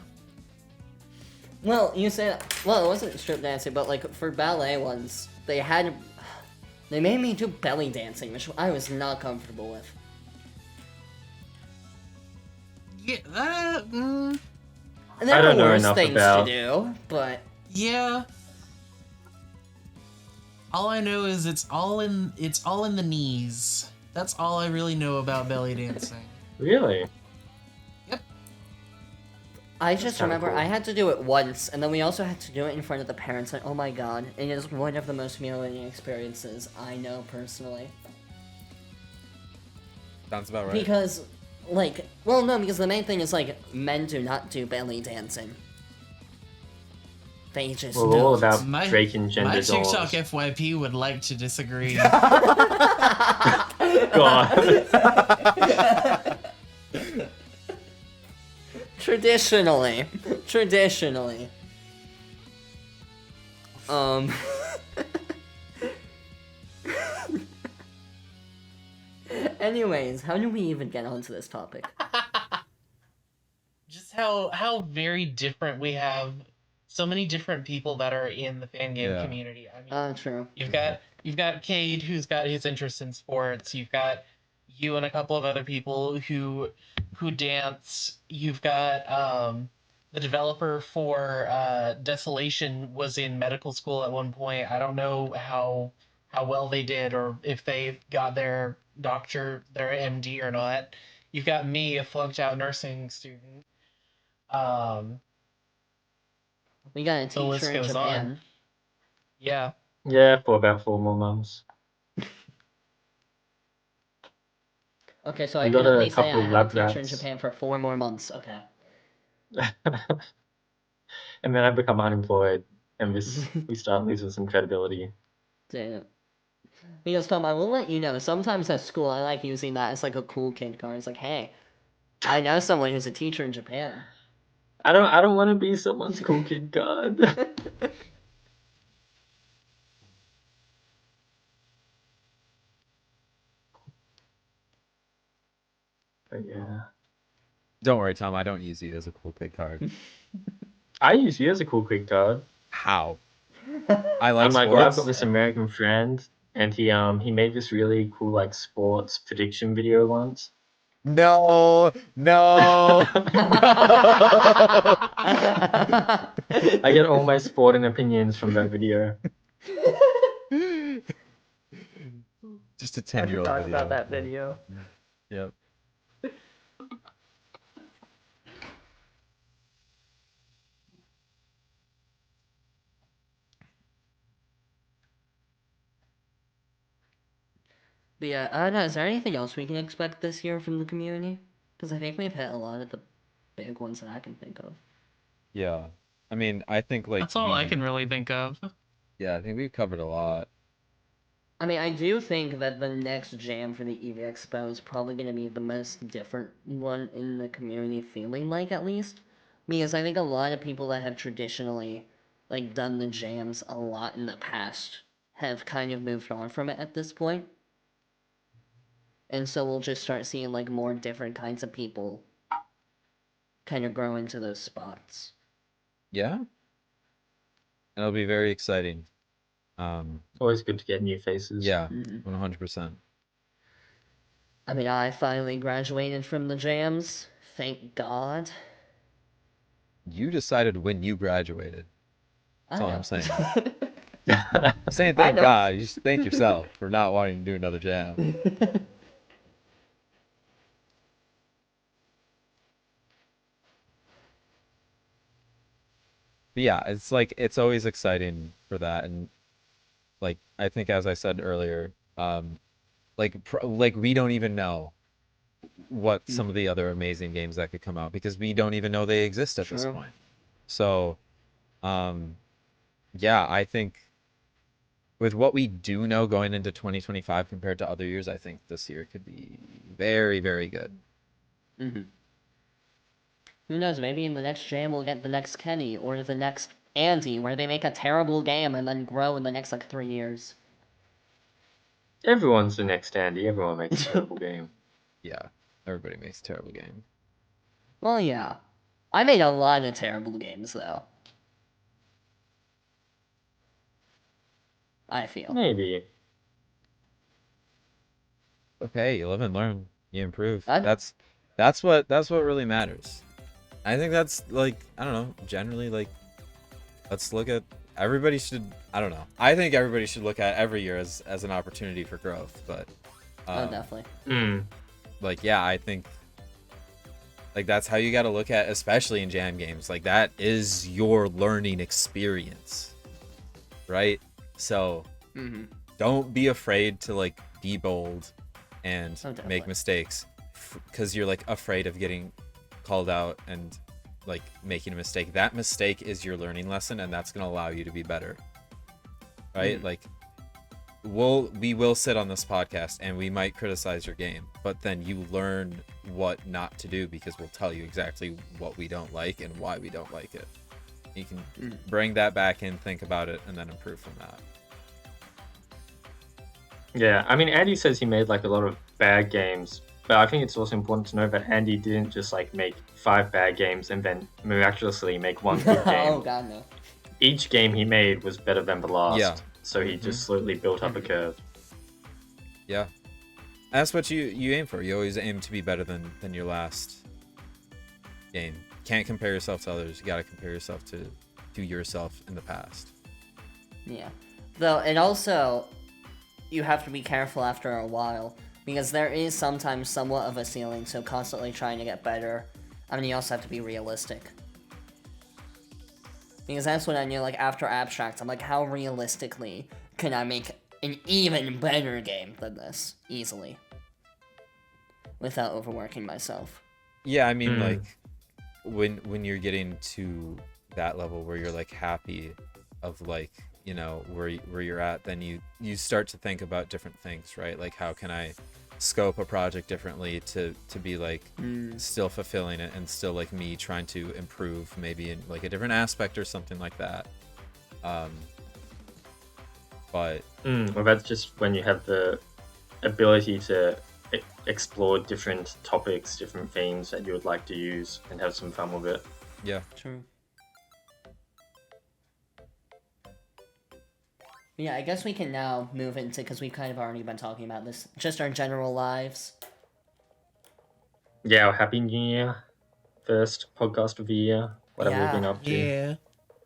Well, you say that. Well, it wasn't strip dancing, but like for ballet ones, they made me do belly dancing, which I was not comfortable with. Yeah, that. And there I were don't know worse enough things about- to do, but Yeah. All I know is it's all in the knees. That's all I really know about belly dancing. Really? Yep. I just kinda remember cool. I had to do it once, and then we also had to do it in front of the parents, and oh my god, it is one of the most humiliating experiences I know personally. Sounds about right. Because, like, well, no, because the main thing is, like, men do not do belly dancing. They just We're all don't. about breaking gender My doors. TikTok FYP would like to disagree. God. Traditionally. Anyways, how do we even get onto this topic? Just how very different we have so many different people that are in the fan game Yeah. community. I mean, True. you've got Cade, who's got his interest in sports. You've got you and a couple of other people who dance. You've got the developer for Desolation was in medical school at one point. I don't know how well they did or if they got their doctor, their MD or not. You've got me, a flunked out nursing student. We got a The list teacher in goes Japan. on. Yeah. Yeah, for about 4 more months. Okay, so I We can got at a least say I couple of have a lab teacher in rats. Japan for 4 more months. Okay. And then I become unemployed, and we start losing some credibility. Damn. Because Tom, I will let you know, sometimes at school I like using that as like a cool kid card. It's like, hey, I know someone who's a teacher in Japan. I don't want to be someone's cool kid god. But yeah, Don't worry, Tom. I don't use you as a cool kid card. I use you as a cool kid god. How? I like I'm like, well, I've got sports. this American friend, and he made this really cool like sports prediction video once. No, no. I get all my sporting opinions from that video. Just a 10-year-old video. about that video. Yep. But yeah, I don't know, is there anything else we can expect this year from the community? Because I think we've hit a lot of the big ones that I can think of. Yeah. I mean, I think like That's all I can really think of. Yeah, I think we've covered a lot. I mean, I do think that the next jam for the EV Expo is probably going to be the most different one in the community, feeling like, at least. Because I think a lot of people that have traditionally, like, done the jams a lot in the past have kind of moved on from it at this point. And so we'll just start seeing, like, more different kinds of people kind of grow into those spots. Yeah. It'll be very exciting. Always good to get new faces. Yeah, Mhm. 100%. I mean, I finally graduated from the jams. Thank God. You decided when you graduated. That's all I'm saying. I I'm saying I thank know. God. You should thank yourself for not wanting to do another jam. But yeah, it's like it's always exciting for that, and like I think as I said earlier, like we don't even know what some of the other amazing games that could come out because we don't even know they exist at this True. point. So, yeah, I think with what we do know going into 2025 compared to other years, I think this year could be very, very good. Mm-hmm. Who knows, maybe in the next jam we'll get the next Kenny, or the next Andy, where they make a terrible game and then grow in the next, 3 years. Everyone's the next Andy. Everyone makes a terrible game. Yeah, everybody makes a terrible game. Well, yeah. I made a lot of terrible games, though. I feel. Maybe. Okay, you live and learn, you improve. I- That's what really matters. I think that's like I don't know. Generally, like let's look at everybody should. I don't know. I think everybody should look at every year as an opportunity for growth. But Oh, definitely. like, yeah, I think like that's how you got to look at, especially in jam games. Like that is your learning experience, right? So don't be afraid to like be bold and definitely. make mistakes, because you're like afraid of getting called out and like making a mistake. That mistake is your learning lesson, and that's going to allow you to be better, right? Like we will sit on this podcast and we might criticize your game, but then you learn what not to do, because we'll tell you exactly what we don't like and why we don't like it. You can bring that back in, think about it, and then improve from that. Yeah, I mean, Andy says he made like a lot of bad games, but I think it's also important to know that Andy didn't just like make 5 bad games and then miraculously make one good game. Oh god, no. Each game he made was better than the last. Yeah. So he just slowly built up a curve. Yeah, that's what you aim for. You always aim to be better than your last game. Can't compare yourself to others. You gotta compare yourself to yourself in the past. Yeah. Though, and also, you have to be careful after a while, because there is sometimes somewhat of a ceiling, so constantly trying to get better. I mean, you also have to be realistic. Because that's what I knew, like, after Abstract, I'm like, how realistically can I make an even better game than this, easily? Without overworking myself. Yeah, I mean, like, when you're getting to that level where you're, like, happy of, like, you know, where you're at, then you start to think about different things, right? Like, how can I scope a project differently to be like still fulfilling it and still like me trying to improve maybe in like a different aspect or something like that. But Well, that's just when you have the ability to explore different topics, different themes that you would like to use and have some fun with it. yeah, True. Yeah, I guess we can now move into, because we've kind of already been talking about this, just our general lives. Yeah, Happy New Year. First podcast of the year. Whatever we've been up to. Yeah.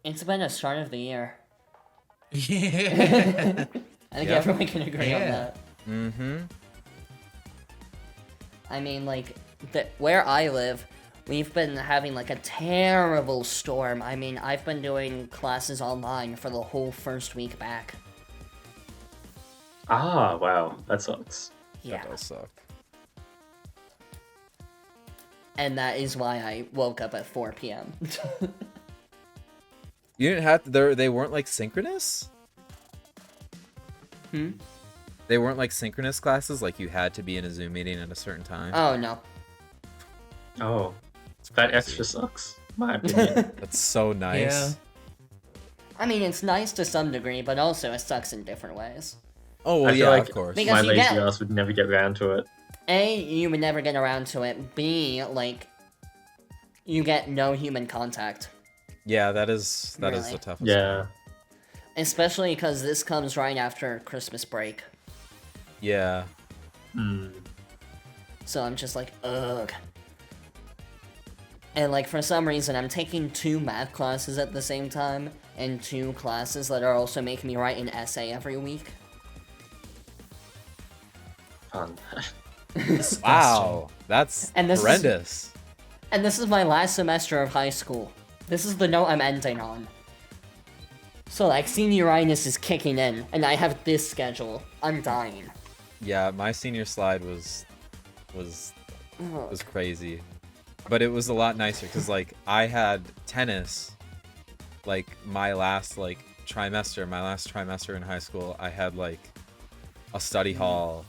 It's been a start of the year. Yeah. I think Yeah. everyone can agree on Yeah. that. mm-hmm. I mean, like, where I live, we've been having, like, a terrible storm. I mean, I've been doing classes online for the whole first week back. Ah, wow. That sucks. Yeah. That does suck. And that is why I woke up at 4 p.m. You didn't have to, they weren't like synchronous? They weren't like synchronous classes, like you had to be in a Zoom meeting at a certain time? Oh, no. Oh, that extra sucks. My opinion. That's so nice. Yeah. I mean, it's nice to some degree, but also it sucks in different ways. Oh, well, I feel yeah, like of course. Because my you lazy get- ass would never get around to it. A, you would never get around to it. B, like, you get no human contact. Yeah, that is Really? the toughest. Yeah. Especially because this comes right after Christmas break. Yeah. So I'm just like, ugh. And like, for some reason, I'm taking 2 math classes at the same time, and 2 classes that are also making me write an essay every week. Fun. Wow, that's And this is- horrendous. And this is my last semester of high school. This is the note I'm ending on. So like, senioritis is kicking in, and I have this schedule. I'm dying. Yeah, my senior slide was crazy, but it was a lot nicer because like I had tennis, like my last trimester in high school. I had like a study hall,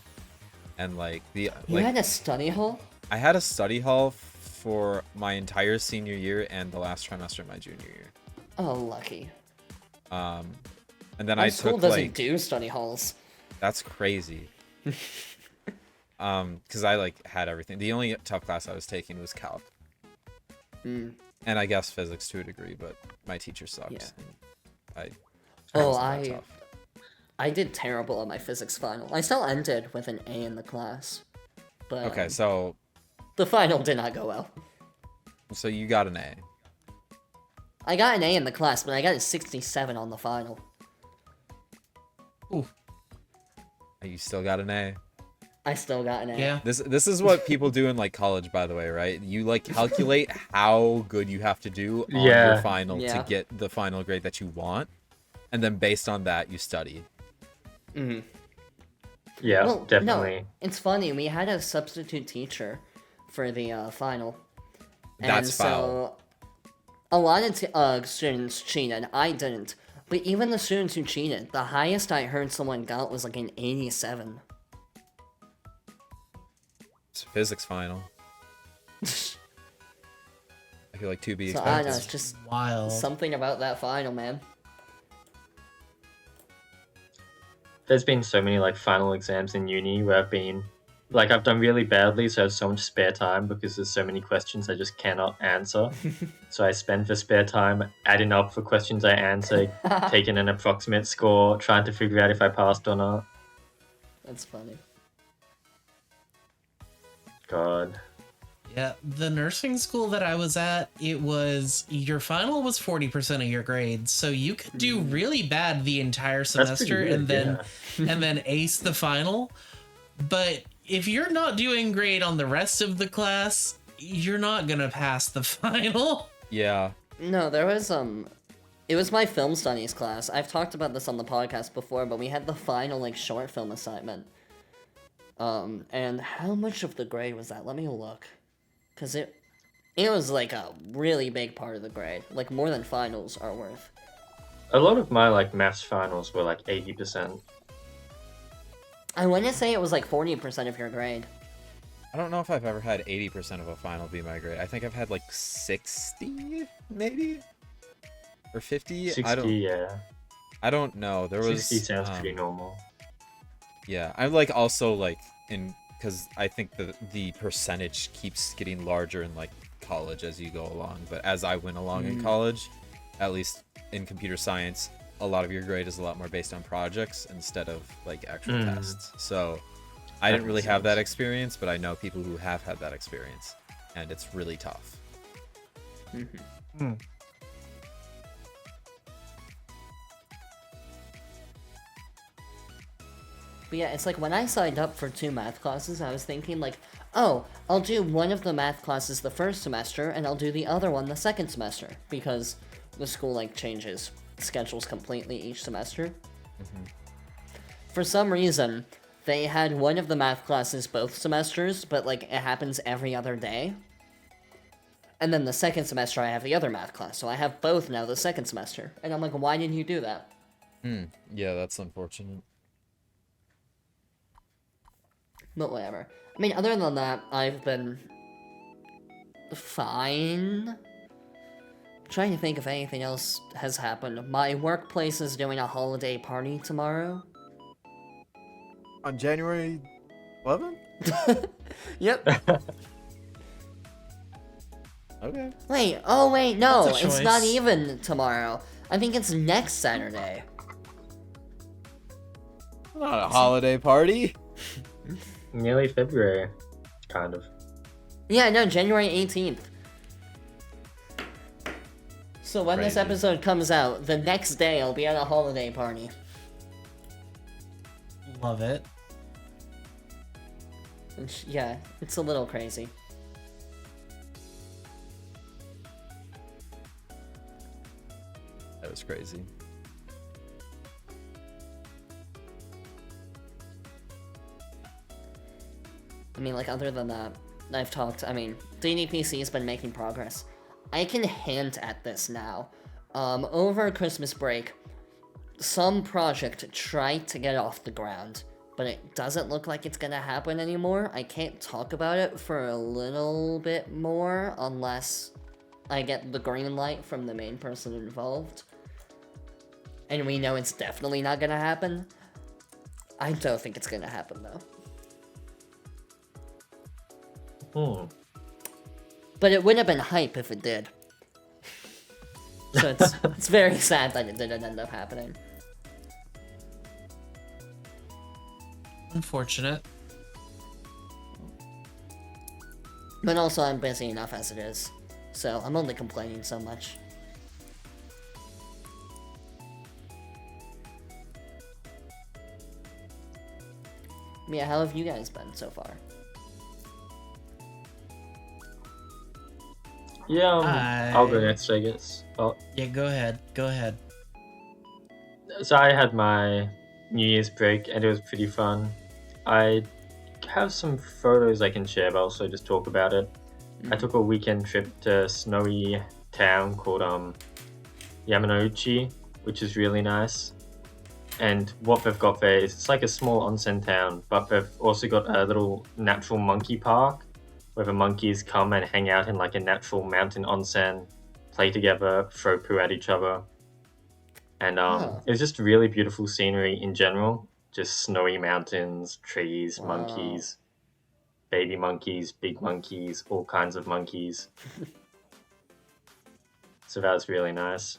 and like You had a study hall? I had a study hall for my entire senior year and the last trimester of my junior year. Oh, lucky. And then My I school took doesn't like do study halls. that's crazy. Because I like had everything. The only tough class I was taking was calc, and I guess physics to a degree, but my teacher sucked. Yeah. And Oh, wasn't that tough. I did terrible on my physics final. I still ended with an A in the class. But Okay, so the final did not go well. you got an A. I got an A in the class, but I got a 67 on the final. Ooh. You still got an A. I still got an A. Yeah. This is what people do in like college, by the way, right? You like calculate how good you have to do on your final to get the final grade that you want, and then based on that you study. Mm-hmm. Yeah, Well, definitely. No, it's funny. We had a substitute teacher for the final. And That's foul. A lot of students cheated. I didn't. But even the students who cheated, the highest I heard someone got was like an 87. It's physics final. I feel like 2B So I expected. don't know, it's just Wild. something about that final, man. There's been so many like final exams in uni where I've done really badly, so I have so much spare time because there's so many questions I just cannot answer. So I spend the spare time adding up the questions I answered, taking an approximate score, trying to figure out if I passed or not. That's funny. God. Yeah, the nursing school that I was at, it was your final was 40% of your grade, so you could do really bad the entire That's pretty semester good, and then ace the final. But if you're not doing great on the rest of the class, you're not gonna pass the final. Yeah. No, there was it was my film studies class. I've talked about this on the podcast before, but we had the final like short film assignment. And how much of the grade was that? Let me look. Cause it was like a really big part of the grade. Like more than finals are worth. A lot of my like maths finals were like 80%. I want to say it was like 40% of your grade. I don't know if I've ever had 80% of a final be my grade. I think I've had like 60, maybe? Or 50? 60, yeah. I don't know. There was 60 sounds pretty normal. Yeah, I'm like also like because I think the percentage keeps getting larger in like college as you go along. But as I went along in college, at least in computer science, a lot of your grade is a lot more based on projects instead of like actual tests. So I didn't really have that experience, but I know people who have had that experience, and it's really tough. But yeah, it's like when I signed up for 2 math classes, I was thinking like, oh, I'll do one of the math classes the first semester, and I'll do the other one the second semester, because the school like changes schedules completely each semester. For some reason, they had one of the math classes both semesters, but like it happens every other day. And then the second semester I have the other math class, so I have both now the second semester. And I'm like, why didn't you do that? Yeah, that's unfortunate. But whatever. I mean, other than that, I've been fine. Trying to think if anything else has happened. My workplace is doing a holiday party tomorrow. On January 11th? Yep. Okay. Wait, oh wait, no, That's a it's not choice. even tomorrow. I think it's next Saturday. Not a holiday party. Nearly February, kind of. Yeah, no, January 18th. So when this Crazy. episode comes out, the next day I'll be at a holiday party. Love it. Which, yeah, it's a little crazy. That was crazy. I mean, like, other than that, I've talked, I mean, DDPC has been making progress. I can hint at this now. Over Christmas break, some project tried to get off the ground, but it doesn't look like it's gonna happen anymore. I can't talk about it for a little bit more unless I get the green light from the main person involved. And we know it's definitely not gonna happen. I don't think it's gonna happen, though. But it would have been hype if it did. So it's very sad that it didn't end up happening. Unfortunate. But also I'm busy enough as it is. So I'm only complaining so much. yeah, how have you guys been so far? Yeah, I'll go next, I guess. Yeah, go ahead. Go ahead. So I had my New Year's break, and it was pretty fun. I have some photos I can share, but also just talk about it. I took a weekend trip to a snowy town called Yamanouchi, which is really nice. And what they've got there is it's like a small onsen town, but they've also got a little natural monkey park where the monkeys come and hang out in like a natural mountain onsen, play together, throw poo at each other. And it was just really beautiful scenery in general. Just snowy mountains, trees, monkeys, baby monkeys, big monkeys, all kinds of monkeys. So that was really nice.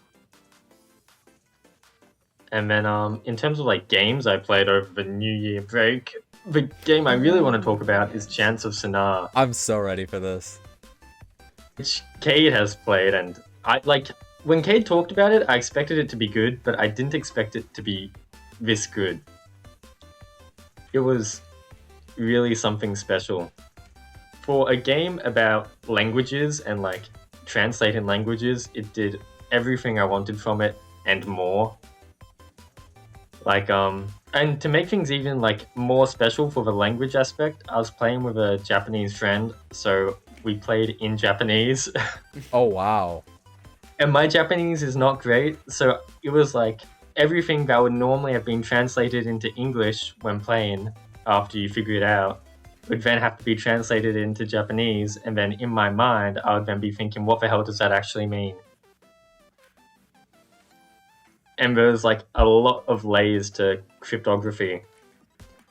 And then in terms of like games I played over the New Year break, the game I really want to talk about is Chance of Senna, I'm so ready for this. which Cade has played, and I like when Cade talked about it, I expected it to be good, but I didn't expect it to be this good. It was really something special. For a game about languages and like translating languages, it did everything I wanted from it and more. Like and to make things even like more special for the language aspect, I was playing with a Japanese friend, so we played in Japanese. Oh wow. And my Japanese is not great, so it was like everything that would normally have been translated into English when playing after you figure it out would then have to be translated into Japanese, and then in my mind I would then be thinking, what the hell does that actually mean? And there's like a lot of layers to cryptography.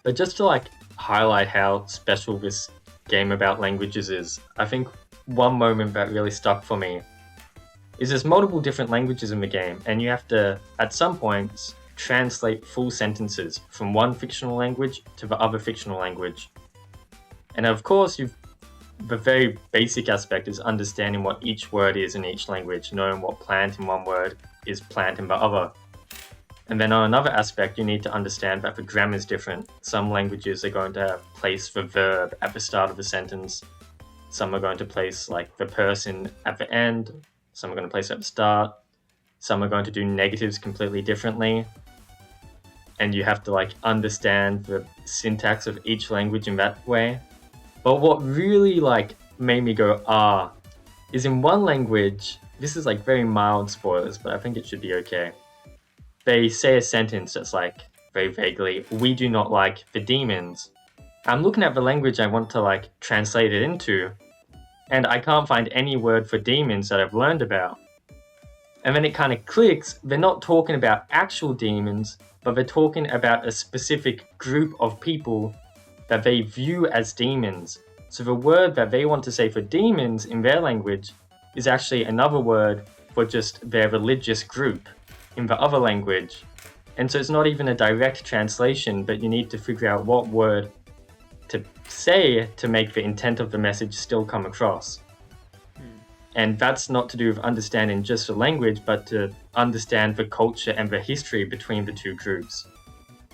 But just to like highlight how special this game about languages is, I think one moment that really stuck for me is there's multiple different languages in the game, and you have to, at some points, translate full sentences from one fictional language to the other fictional language. And of course, the very basic aspect is understanding what each word is in each language, knowing what plant in one word is plant in the other. And then on another aspect, you need to understand that the grammar is different. Some languages are going to place the verb at the start of the sentence. Some are going to place like the person at the end. Some are going to place it at the start. Some are going to do negatives completely differently. And you have to like understand the syntax of each language in that way. But what really like made me go, is in one language, this is like very mild spoilers, but I think it should be okay. They say a sentence that's like very vaguely, we do not like the demons. I'm looking at the language I want to like translate it into, and I can't find any word for demons that I've learned about. And then it kind of clicks, they're not talking about actual demons, but they're talking about a specific group of people that they view as demons. So the word that they want to say for demons in their language is actually another word for just their religious group in the other language. And so it's not even a direct translation, but you need to figure out what word to say to make the intent of the message still come across. And that's not to do with understanding just the language, but to understand the culture and the history between the two groups.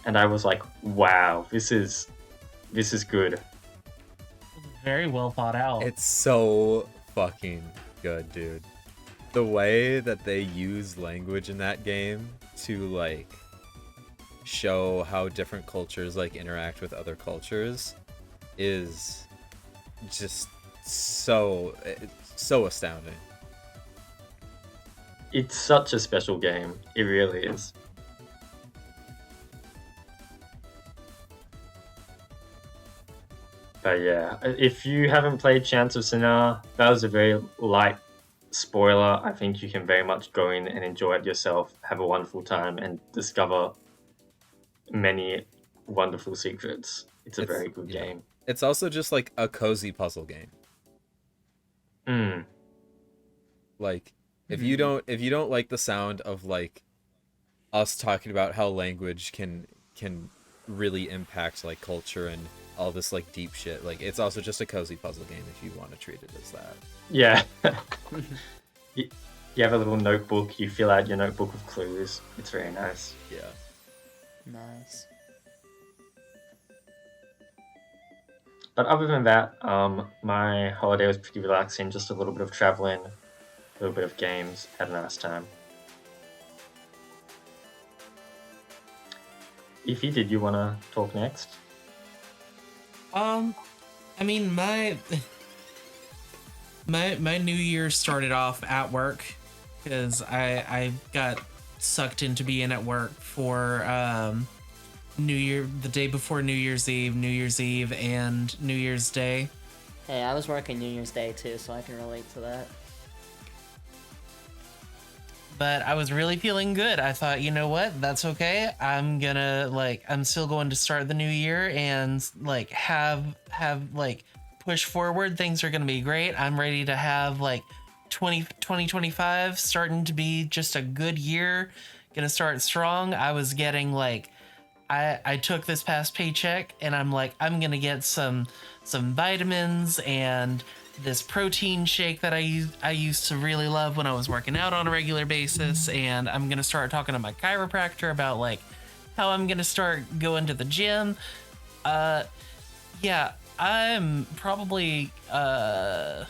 And I was like, wow, this is good. Very well thought out. It's so fucking good, dude. The way that they use language in that game to like show how different cultures like interact with other cultures is just so astounding. It's such a special game. It really is. But yeah, if you haven't played Chance of Senna, that was a very light spoiler. I think you can very much go in and enjoy it yourself, have a wonderful time, and discover many wonderful secrets. It's a very good game. It's also just like a cozy puzzle game. Like if you don't like the sound of like us talking about how language can really impact like culture and all this like deep shit, like it's also just a cozy puzzle game if you want to treat it as that. Yeah. You have a little notebook, you fill out your notebook with clues. It's very nice. Yeah. Nice. But other than that, my holiday was pretty relaxing. Just a little bit of traveling, a little bit of games. Had a nice time. Ify, did you want to talk next? I mean, my new year started off at work because I got sucked into being at work for New Year, the day before New Year's Eve, and New Year's Day. Hey, I was working New Year's Day too, so I can relate to that. But I was really feeling good. I thought, you know what? That's okay. I'm gonna I'm still going to start the new year and have push forward. Things are gonna be great. I'm ready to have 2025 starting to be just a good year. Gonna start strong. I was getting I took this past paycheck and I'm I'm gonna get some vitamins and this protein shake that I used to really love when I was working out on a regular basis, and I'm gonna start talking to my chiropractor about how I'm gonna start going to the gym. Yeah, I'm probably I've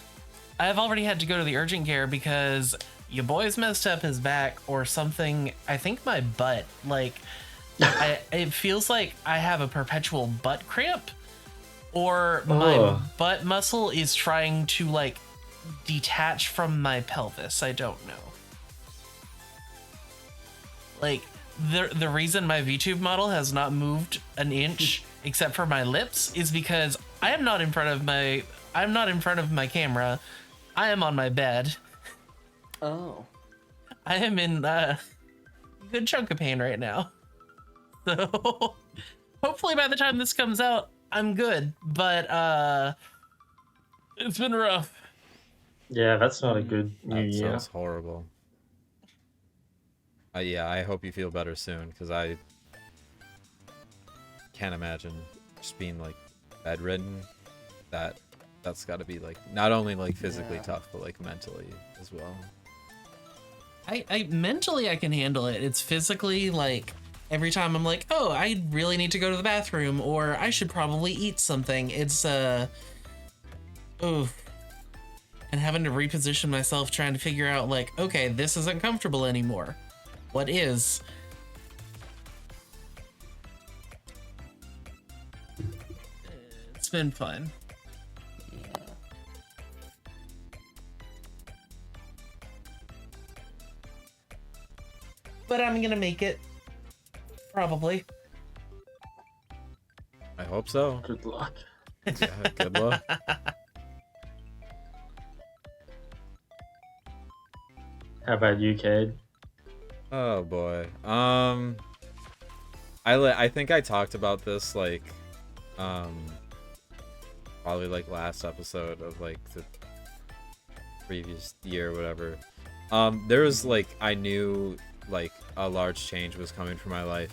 already had to go to the urgent care because your boy's messed up his back or something. I think my butt, it feels like I have a perpetual butt cramp, or my butt muscle is trying to detach from my pelvis. I don't know. The reason my VTube model has not moved an inch except for my lips is because I'm not in front of my camera. I am on my bed. Oh. I am in a good chunk of pain right now. So hopefully by the time this comes out, I'm good, but it's been rough. Yeah, that's not a good new That year. sounds horrible. Yeah, I hope you feel better soon, because I can't imagine just being bedridden. That's got to be not only physically tough, but mentally as well. I mentally I can handle it. It's physically every time I'm oh, I really need to go to the bathroom, or I should probably eat something. It's and having to reposition myself, trying to figure out okay, this isn't comfortable anymore. What is? It's been fun. Yeah. But I'm gonna make it. Probably. I hope so. Good luck. Yeah, good luck. How about you, Cade? Oh boy. I think I talked about this probably last episode of the previous year or whatever. There was I knew a large change was coming for my life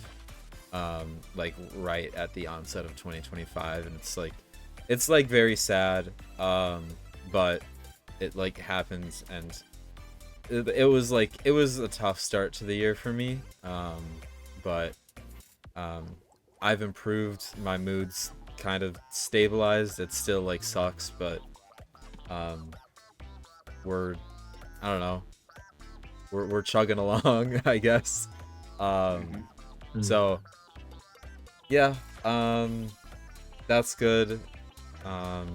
right at the onset of 2025, and it's very sad, but it happens, and it was a tough start to the year for me, but I've improved. My mood's kind of stabilized. It still sucks, but we're I don't know, we're chugging along, I guess. So yeah, that's good. I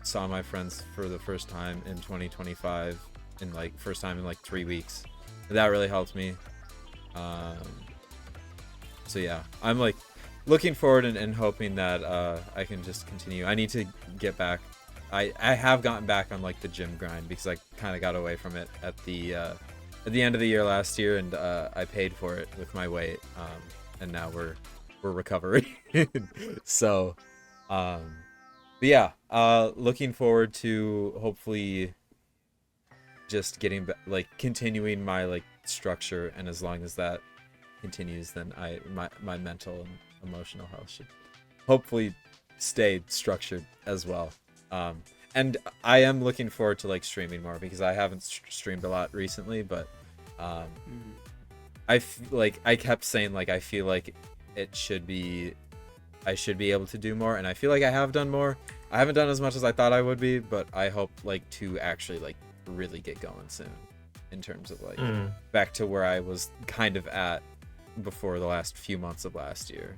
saw my friends for the first time in 2025, in first time in 3 weeks. That really helped me. So yeah, I'm looking forward and hoping that I can just continue. I need to get back. I have gotten back on the gym grind, because I kind of got away from it at the end of the year last year, and I paid for it with my weight, and now we're recovering. So but yeah, looking forward to hopefully just getting continuing my structure, and as long as that continues, then my mental and emotional health should hopefully stay structured as well. And I am looking forward to streaming more, because I haven't streamed a lot recently, but I kept saying I feel like it should be I should be able to do more, and I feel like I have done more. I haven't done as much as I thought I would be, but I hope like to actually like really get going soon in terms of like back to where I was kind of at before the last few months of last year.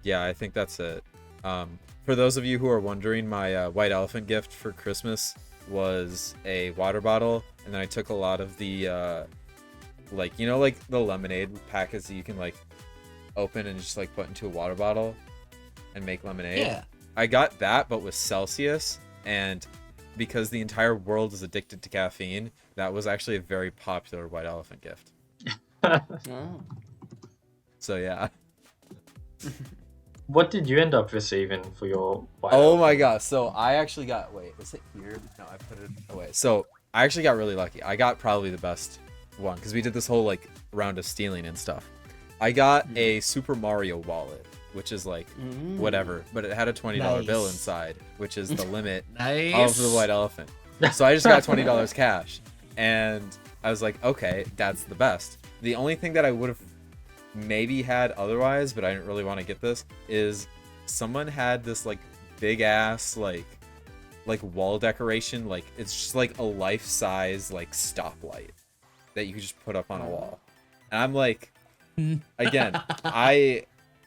Yeah, I think that's it. For those of you who are wondering, my white elephant gift for Christmas was a water bottle, and then I took a lot of the like, you know, like the lemonade packets that you can like open and just like put into a water bottle and make lemonade. Yeah. I got that, but with Celsius, and because the entire world is addicted to caffeine, that was actually a very popular white elephant gift. Oh. So yeah. What did you end up receiving for your white Oh elephant? my god, so I actually got, wait, is it here? No, I put it away. So I actually got really lucky. I got probably the best one, because we did this whole like round of stealing and stuff. I got a Super Mario wallet, which is like whatever, but it had a $20 bill Nice. inside, which is the limit Nice. of the white elephant. So I just got $20 cash, and I was like, okay, that's the best. The only thing that I would have maybe had otherwise, but I didn't really want to get this, is someone had this like big ass like wall decoration, like it's just like a life-size like stoplight that you could just put up on a wall. And I'm like, again, I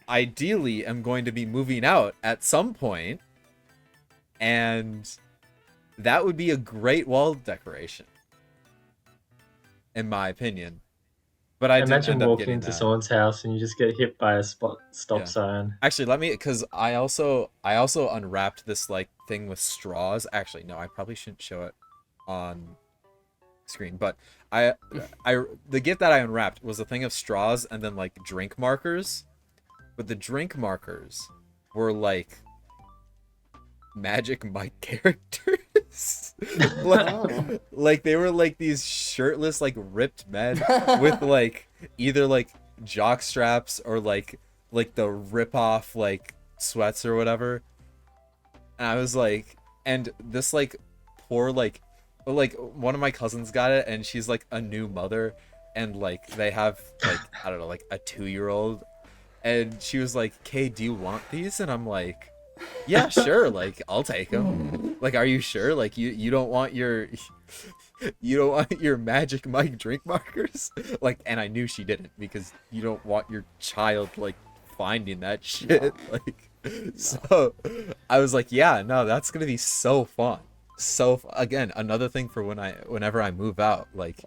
ideally am going to be moving out at some point, and that would be a great wall decoration, in my opinion. But I didn't Imagine end up walking getting into that. someone's house and you just get hit by a stop Yeah. sign. Actually, let me, because I also unwrapped this like thing with straws. Actually, no, I probably shouldn't show it on screen, but the gift that I unwrapped was a thing of straws and then like drink markers, but the drink markers were like Magic Mike characters. like they were like these shirtless like ripped men with like either like jock straps or like the rip off like sweats or whatever. And I was like, and this like poor like one of my cousins got it, and she's like a new mother, and like they have like I don't know, like a 2-year-old, and she was like, "Kay, do you want these?" And I'm like, yeah, sure, like I'll take them. Like, are you sure? Like you don't want your Magic Mike drink markers? Like, and I knew she didn't, because you don't want your child like finding that shit. Like, so I was like, yeah, no, that's gonna be so fun. So again, another thing for whenever I move out, like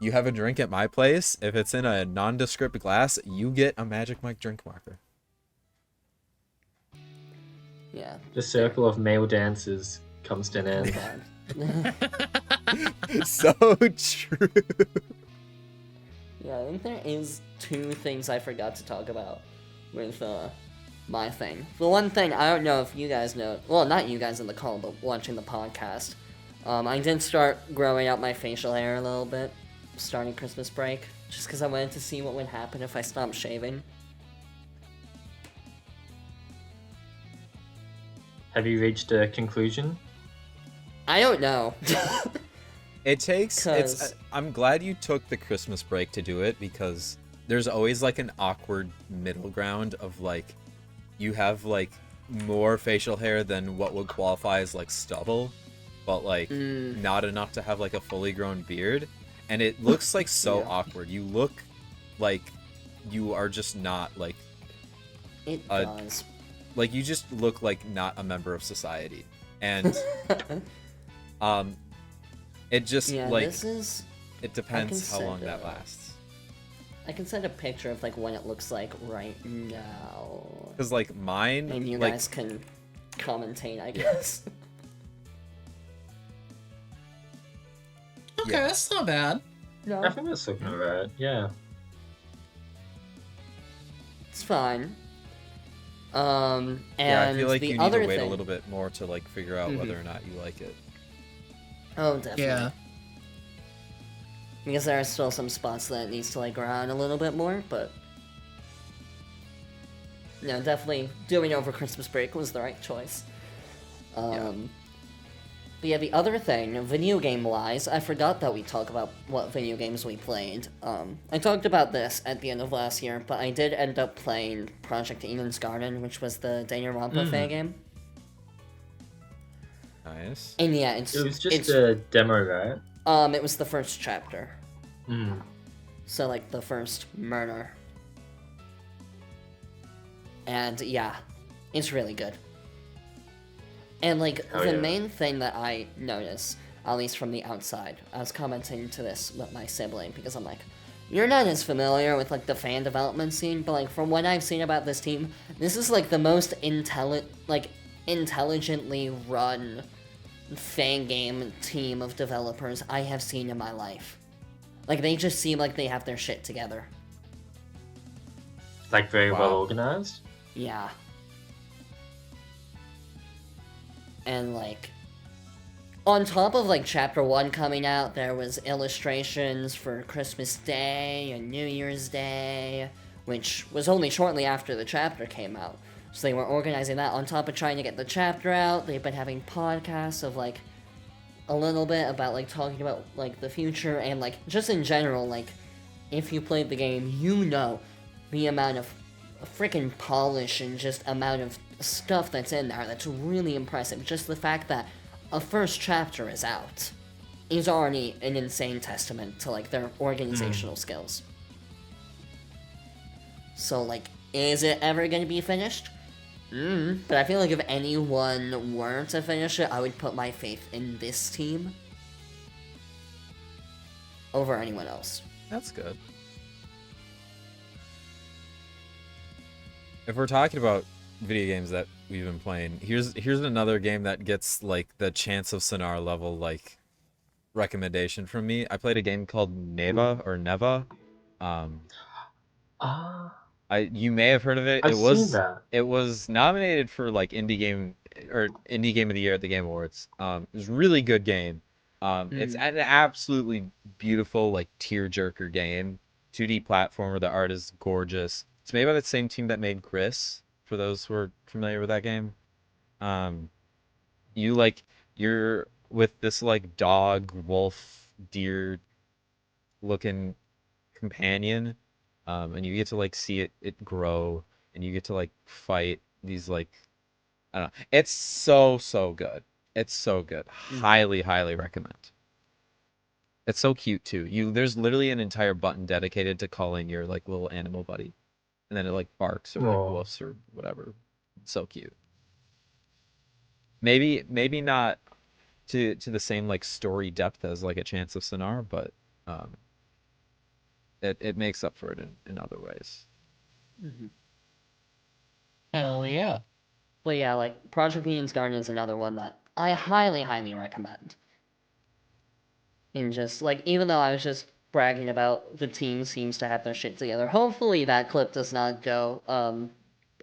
you have a drink at my place, if it's in a nondescript glass, you get a Magic Mike drink marker. Yeah. The circle of male dancers comes to an end. God. So true. Yeah, I think there is 2 things I forgot to talk about with my thing. The one thing, I don't know if you guys know, well, not you guys in the call, but watching the podcast, I did start growing out my facial hair a little bit, starting Christmas break, just because I wanted to see what would happen if I stopped shaving. Have you reached a conclusion? I don't know. It takes 'Cause- I'm glad you took the Christmas break to do it, because there's always like an awkward middle ground of like you have like more facial hair than what would qualify as like stubble, but like not enough to have like a fully grown beard, and it looks like so Yeah. awkward. You look like you are just not like It Uh, does. like you just look like not a member of society, and it just Yeah, like this is... it depends how send long that it. lasts. I can send a picture of like what it looks like right now. Because like mine, And you like guys can commentate, I guess. Okay, Yeah. that's not bad. No, I think that's looking alright, yeah. it's fine. And yeah, I feel like the you need other to wait thing... a little bit more to like figure out whether or not you like it. Oh, definitely. Yeah. Because there are still some spots that it needs to like grow out a little bit more, but no, definitely doing it over Christmas break was the right choice. But But yeah, the other thing, video game-wise, I forgot that we talked about what video games we played. I talked about this at the end of last year, but I did end up playing Project Eden's Garden, which was the Danganronpa fan game. Nice. And yeah, It was just a demo, right? It was the first chapter. So, like, the first murder. And yeah, it's really good. And, like, the main thing that I notice, at least from the outside, I was commenting to this with my sibling, because I'm like, you're not as familiar with, like, the fan development scene, but, like, from what I've seen about this team, this is, like, the most intelligently run fan game team of developers I have seen in my life. Like, they just seem like they have their shit together. Like, very well organized? Yeah. And, like, on top of, like, Chapter 1 coming out, there was illustrations for Christmas Day and New Year's Day, which was only shortly after the chapter came out. So they were organizing that on top of trying to get the chapter out. They've been having podcasts of, like, a little bit about, like, talking about, like, the future and, like, just in general, like, if you played the game, you know the amount of freaking polish and just amount of stuff that's in there that's really impressive. Just the fact that a first chapter is out is already an insane testament to, like, their organizational skills. So, like, is it ever gonna be finished? But I feel like if anyone were to finish it, I would put my faith in this team over anyone else. That's good. If we're talking about video games that we've been playing, here's another game that gets, like, the Chance of Sonar level, like, recommendation from me. I played a game called Neva. You may have heard of it. I've seen that. It was nominated for, like, indie game of the year at the Game Awards. It was a really good game. It's an absolutely beautiful, like, tearjerker game. 2D platformer. The art is gorgeous. It's made by the same team that made Chris, for those who are familiar with that game. You're with this, like, dog, wolf, deer looking companion, and you get to, like, see it grow, and you get to, like, fight these, like, I don't know. It's so good. It's so good. Highly recommend. It's so cute too. There's literally an entire button dedicated to calling your, like, little animal buddy. And then it, like, barks or, like, woofs or whatever. It's so cute. Maybe not to the same, like, story depth as, like, a Chance of Sonar, but it makes up for it in other ways. Hell yeah. But yeah, like, Project Eden's Garden is another one that I highly recommend. And just, like, even though I was just bragging about the team seems to have their shit together, hopefully that clip does not go,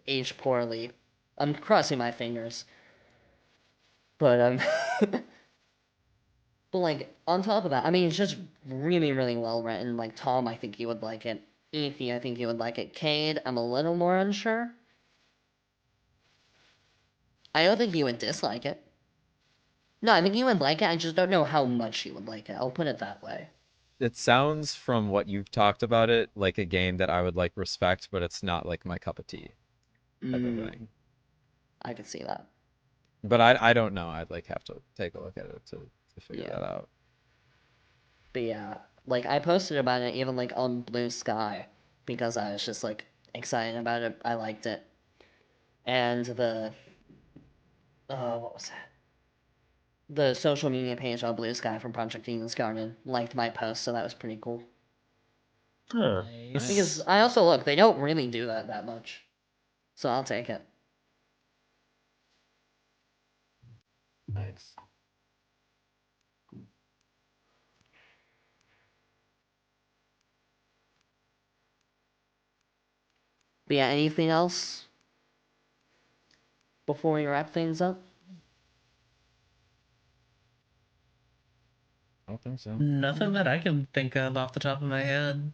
age poorly. I'm crossing my fingers. But, but, like, on top of that, I mean, it's just really well written. Like, Tom, I think you would like it. Ethy, I think you would like it. Cade, I'm a little more unsure. I don't think you would dislike it. No, I think you would like it, I just don't know how much you would like it. I'll put it that way. It sounds, from what you've talked about it, like a game that I would, like, respect, but it's not, like, my cup of tea type of thing. I could see that. But I don't know. I'd, like, have to take a look at it to figure that out. But yeah, like, I posted about it even, like, on Blue Sky, because I was just, like, excited about it. I liked it. And what was that? The social media page on Blue Sky from Project Eden's Garden liked my post, so that was pretty cool. Nice. Because I also look, they don't really do that much. So I'll take it. Nice. But yeah, anything else before we wrap things up? I don't think so. Nothing that I can think of off the top of my head.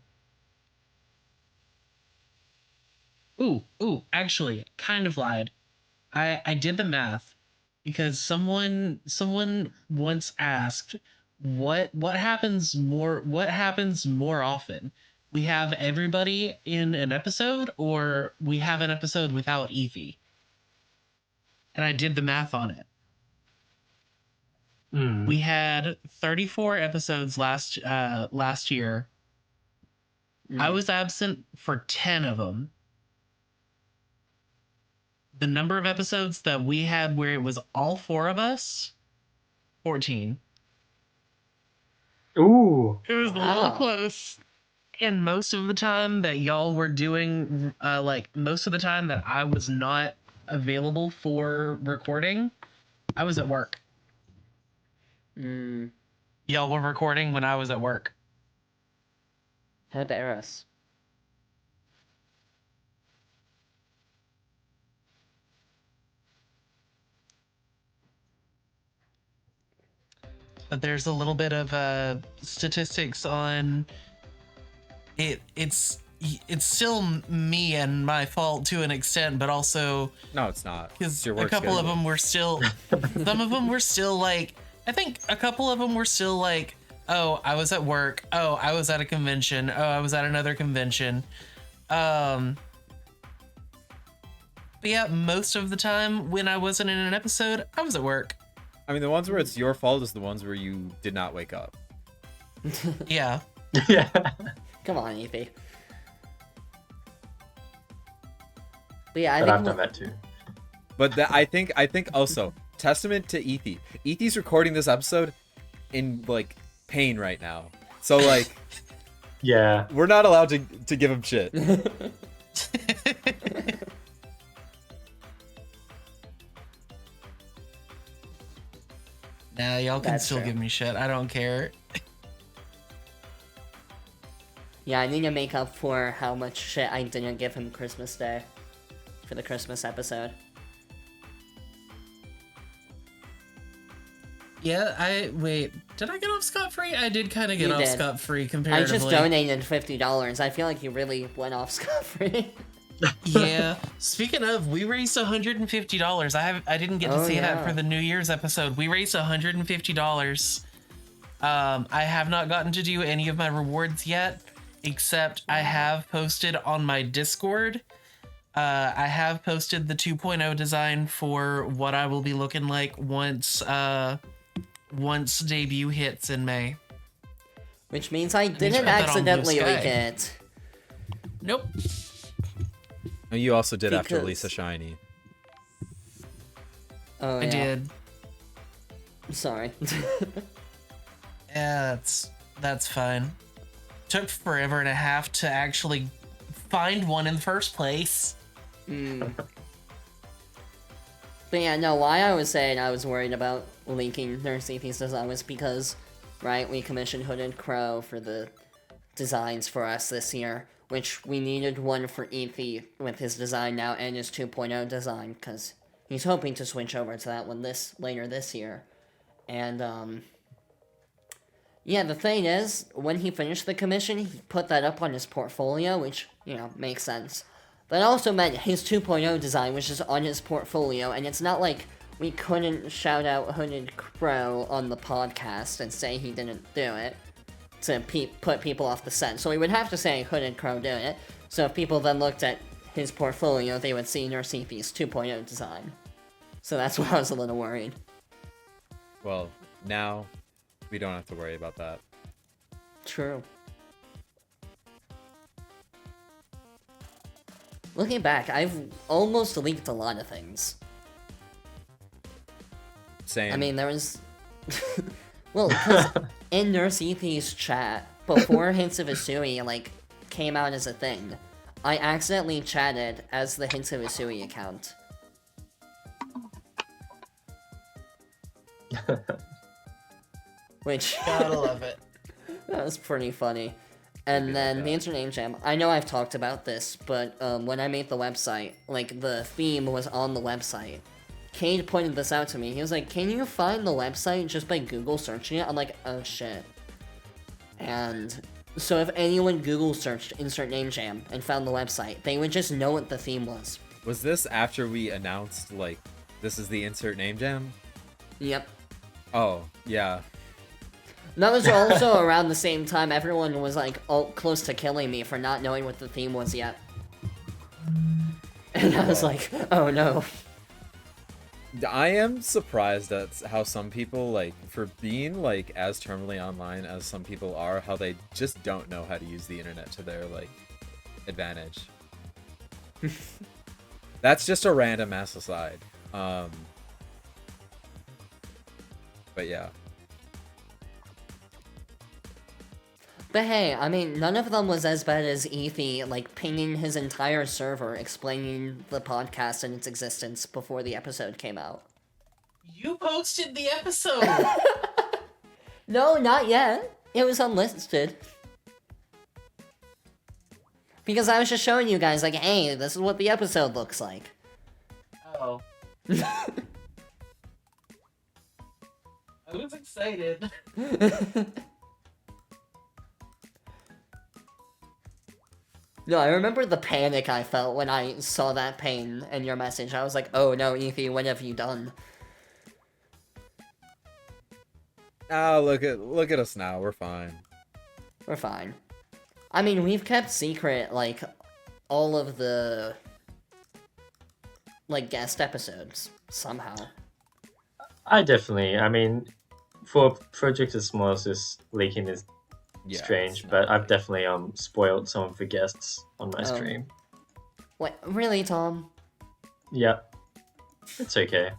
Ooh, actually, kind of lied. I did the math. because someone once asked what happens more often. We have everybody in an episode, or we have an episode without Evie. And I did the math on it. We had 34 episodes last year. I was absent for 10 of them. The number of episodes that we had where it was all four of us, 14. Ooh. It was a little close. And most of the time that y'all were doing, most of the time that I was not available for recording, I was at work. Y'all were recording when I was at work. How dare us? But there's a little bit of statistics on it. It's still me and my fault to an extent, but also No, it's not. because It's your a work couple of schedule. them were still, some of them were still like, I think a couple of them were still like, oh, I was at work. Oh, I was at a convention. Oh, I was at another convention. But yeah, most of the time when I wasn't in an episode, I was at work. I mean, the ones where it's your fault is the ones where you did not wake up. Yeah. Yeah. Come on, Evie. But yeah, I But think I've done that too. But I think also testament to Ethi. Ethi's recording this episode in like pain right now. So like Yeah. we're not allowed to give him shit. Nah, y'all can That's still fair. give me shit. I don't care. Yeah, I need to make up for how much shit I didn't give him Christmas Day for the Christmas episode. Yeah, wait. Did I get off scot-free? I did kind of get You off did. scot-free I comparatively. just donated $50. I feel like you really went off scot-free. Yeah. Speaking of, we raised $150. I didn't get to Oh, say yeah. that for the New Year's episode. We raised $150. I have not gotten to do any of my rewards yet, except I have posted on my Discord. I have posted the 2.0 design for what I will be looking like once debut hits in May. Which means I put didn't that on Blue accidentally Sky. leak it. Nope. And you also did after Because- Lisa Shiny. Oh, I yeah. did. Sorry. Yeah, that's fine. Took forever and a half to actually find one in the first place. But yeah, no, why I was saying I was worried about leaking Nurse Ethy's design was because, right, we commissioned Hooded Crow for the designs for us this year, which we needed one for Ethy with his design now and his 2.0 design, because he's hoping to switch over to that one later this year. And, yeah, the thing is, when he finished the commission, he put that up on his portfolio, which, makes sense. That also meant his 2.0 design was just on his portfolio, and it's not like we couldn't shout out Hooded Crow on the podcast and say he didn't do it to put people off the scent. So we would have to say Hooded Crow did it, so if people then looked at his portfolio, they would see Nurse Ethy's 2.0 design. So that's why I was a little worried. Well, now we don't have to worry about that. True. Looking back, I've almost leaked a lot of things. Same. I mean, there was... well, because in Nurse Ethy's chat, before Hints of Hisui, came out as a thing, I accidentally chatted as the Hints of Hisui account. Which... Gotta love it. That was pretty funny. And then the Name Jam, I know I've talked about this, but when I made the website, the theme was on the website. Cade pointed this out to me. He was like, can you find the website just by Google searching it? I'm like, oh shit. And so if anyone Google searched Insert Name Jam and found the website, they would just know what the theme was. Was this after we announced This is the insert name jam? Yep. Oh, yeah. That was also around the same time everyone was like close to killing me for not knowing what the theme was yet. And I was like, oh no. I am surprised at how some people, like, for being, like, as terminally online as some people are, how they just don't know how to use the internet to their, like, advantage. That's just a random ass aside. But yeah. But hey, I mean, none of them was as bad as Ethy, like, pinging his entire server explaining the podcast and its existence before the episode came out. You posted the episode! No, not yet. It was unlisted. Because I was just showing you guys, like, hey, this is what the episode looks like. Oh. I was excited. No, I remember the panic I felt when I saw that ping in your message. I was like, oh no, Ethy, what have you done? Ah, look at us now. We're fine. We're fine. I mean, we've kept secret, like, all of the, like, guest episodes, somehow. I mean, for a project as small as this, leaking is strange, but I've definitely spoiled some of the guests on my stream. What? Really, Tom? Yeah. It's okay.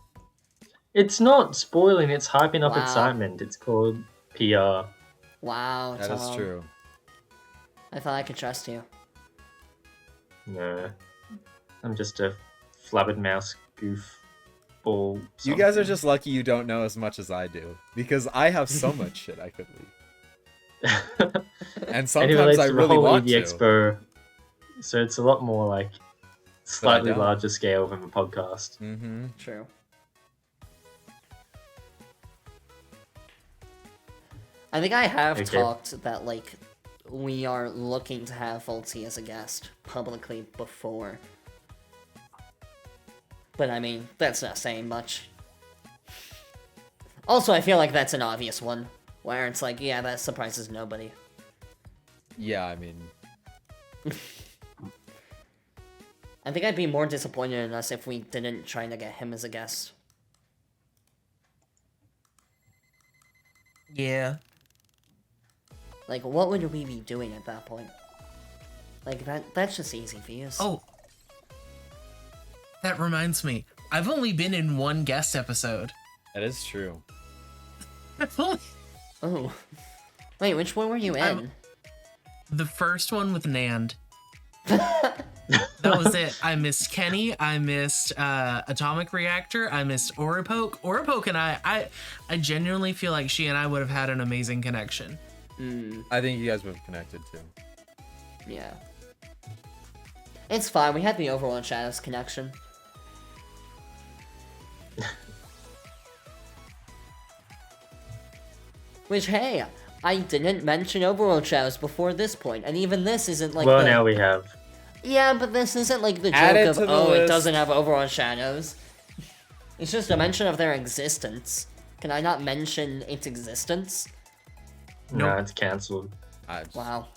It's not spoiling, it's hyping up excitement. It's called PR. Wow, That Tom. is true. I thought I could trust you. No. I'm just a flabbermouse goofball. You guys are just lucky you don't know as much as I do, because I have so much shit I could leak. And sometimes I really want to. Expo, so it's a lot more like slightly larger scale than the podcast. Mm-hmm. True. I think I have talked that, like, we are looking to have Voltsy as a guest publicly before. But I mean, that's not saying much. Also, I feel like that's an obvious one, where it's like, yeah, that surprises nobody. Yeah, I mean... I think I'd be more disappointed in us if we didn't try to get him as a guest. Yeah. Like, what would we be doing at that point? Like, that's just easy views. Oh. That reminds me. I've only been in one guest episode. That is true. Oh. Wait, which one were you in? The first one with Nand. That was it. I missed Kenny. I missed Atomic Reactor. I missed Oripoke. Oripoke and I genuinely feel like she and I would have had an amazing connection. I think you guys would have connected too. Yeah. It's fine. We had the Overworld Shadows connection. Which, hey, I didn't mention Overworld Shadows before this point, and even this isn't like well, now we have. Yeah, but this isn't like the Add joke it of, to the oh, it list. doesn't have Overworld Shadows. It's just a mention of their existence. Can I not mention its existence? No, it's cancelled. Wow.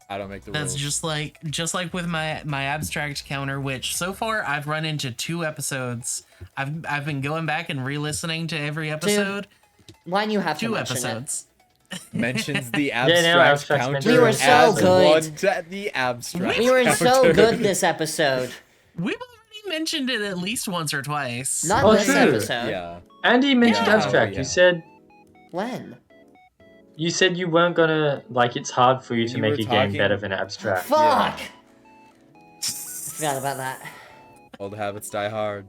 I don't make the That's rules. just like with my abstract counter, which so far I've run into 2 episodes. I've been going back and re-listening to every episode. Why do you have to 2 mention episodes. Mentions the no, abstract abstract's counter mentioned. We were so as good. one to the abstract We were so counter. good this episode. We've already mentioned it at least once or twice. Not Oh, this true. episode. Yeah. Andy mentioned Yeah. abstract. Oh, yeah. When? You said you weren't gonna like. It's hard for you to You make were a game talking- better than abstract. Fuck! Forgot about that. Old habits die hard.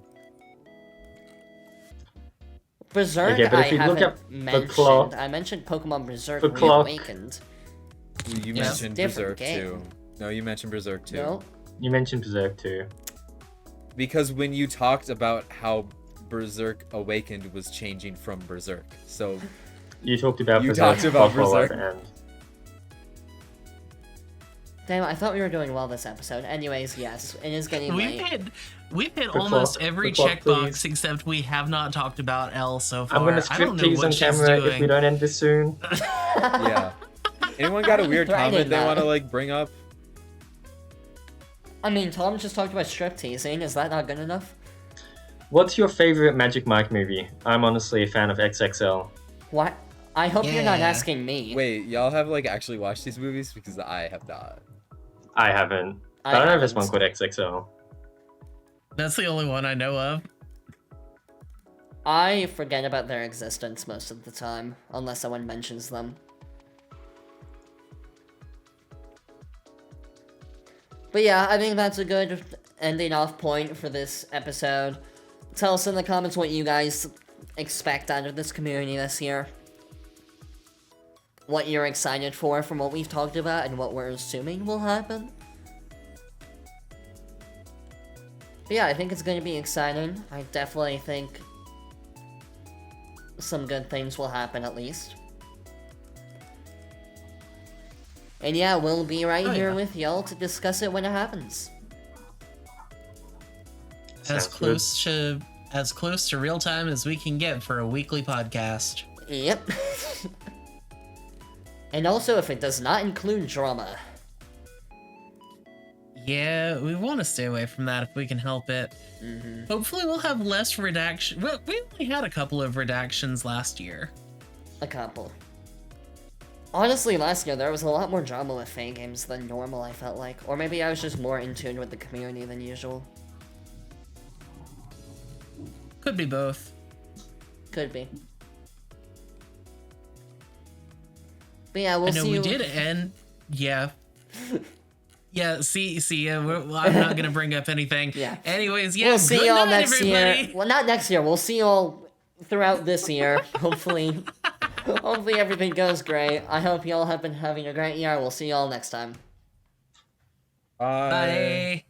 Berserk, Okay, but I if you look haven't up the mentioned. clock- I mentioned Pokemon Berserk the clock- Reawakened. You Yeah. mentioned Different Berserk game. too. No, you mentioned Berserk too. No? You mentioned Berserk too. Because when you talked about how Berserk Awakened was changing from Berserk, so You talked about You Berserk. talked about Buffalo Berserk. And Damn, I thought we were doing well this episode. Anyways, yes, it is getting We late. did. We've hit The almost clock- every the clock, checkbox please. except we have not talked about Elle so far. I'm gonna I strip don't know tease what on she's camera if we doing. don't end this soon. Yeah. Anyone got a weird Threatening comment they that. want to like bring up? I mean, Tom just talked about strip teasing. Is that not good enough? What's your favorite Magic Mike movie? I'm honestly a fan of XXL. What? I hope you're not Yeah. asking me. Wait, y'all have like actually watched these movies because I have not. I haven't. I I don't know if there's haven't. one called XXL. That's the only one I know of. I forget about their existence most of the time, unless someone mentions them. But yeah, I think that's a good ending off point for this episode. Tell us in the comments what you guys expect out of this community this year. What you're excited for from what we've talked about and what we're assuming will happen. But yeah, I think it's going to be exciting. I definitely think some good things will happen at least. And yeah, we'll be right here yeah. with y'all to discuss it when it happens. As Sounds close to real time as we can get for a weekly podcast. Yep. And also, if it does not include drama. Yeah, we want to stay away from that if we can help it. Hopefully we'll have less redaction. Well, we only had a couple of redactions last year. A couple. Honestly, last year there was a lot more drama with fan games than normal, I felt like. Or maybe I was just more in tune with the community than usual. Could be both. Could be. But yeah, we'll I know see we you. did end. Yeah. Yeah, I'm not gonna bring up anything. Yeah. Anyways, yeah, We'll see good y'all night, next everybody. year. Well, not next year. We'll see y'all throughout this year. Hopefully, hopefully everything goes great. I hope y'all have been having a great year. We'll see y'all next time. Bye.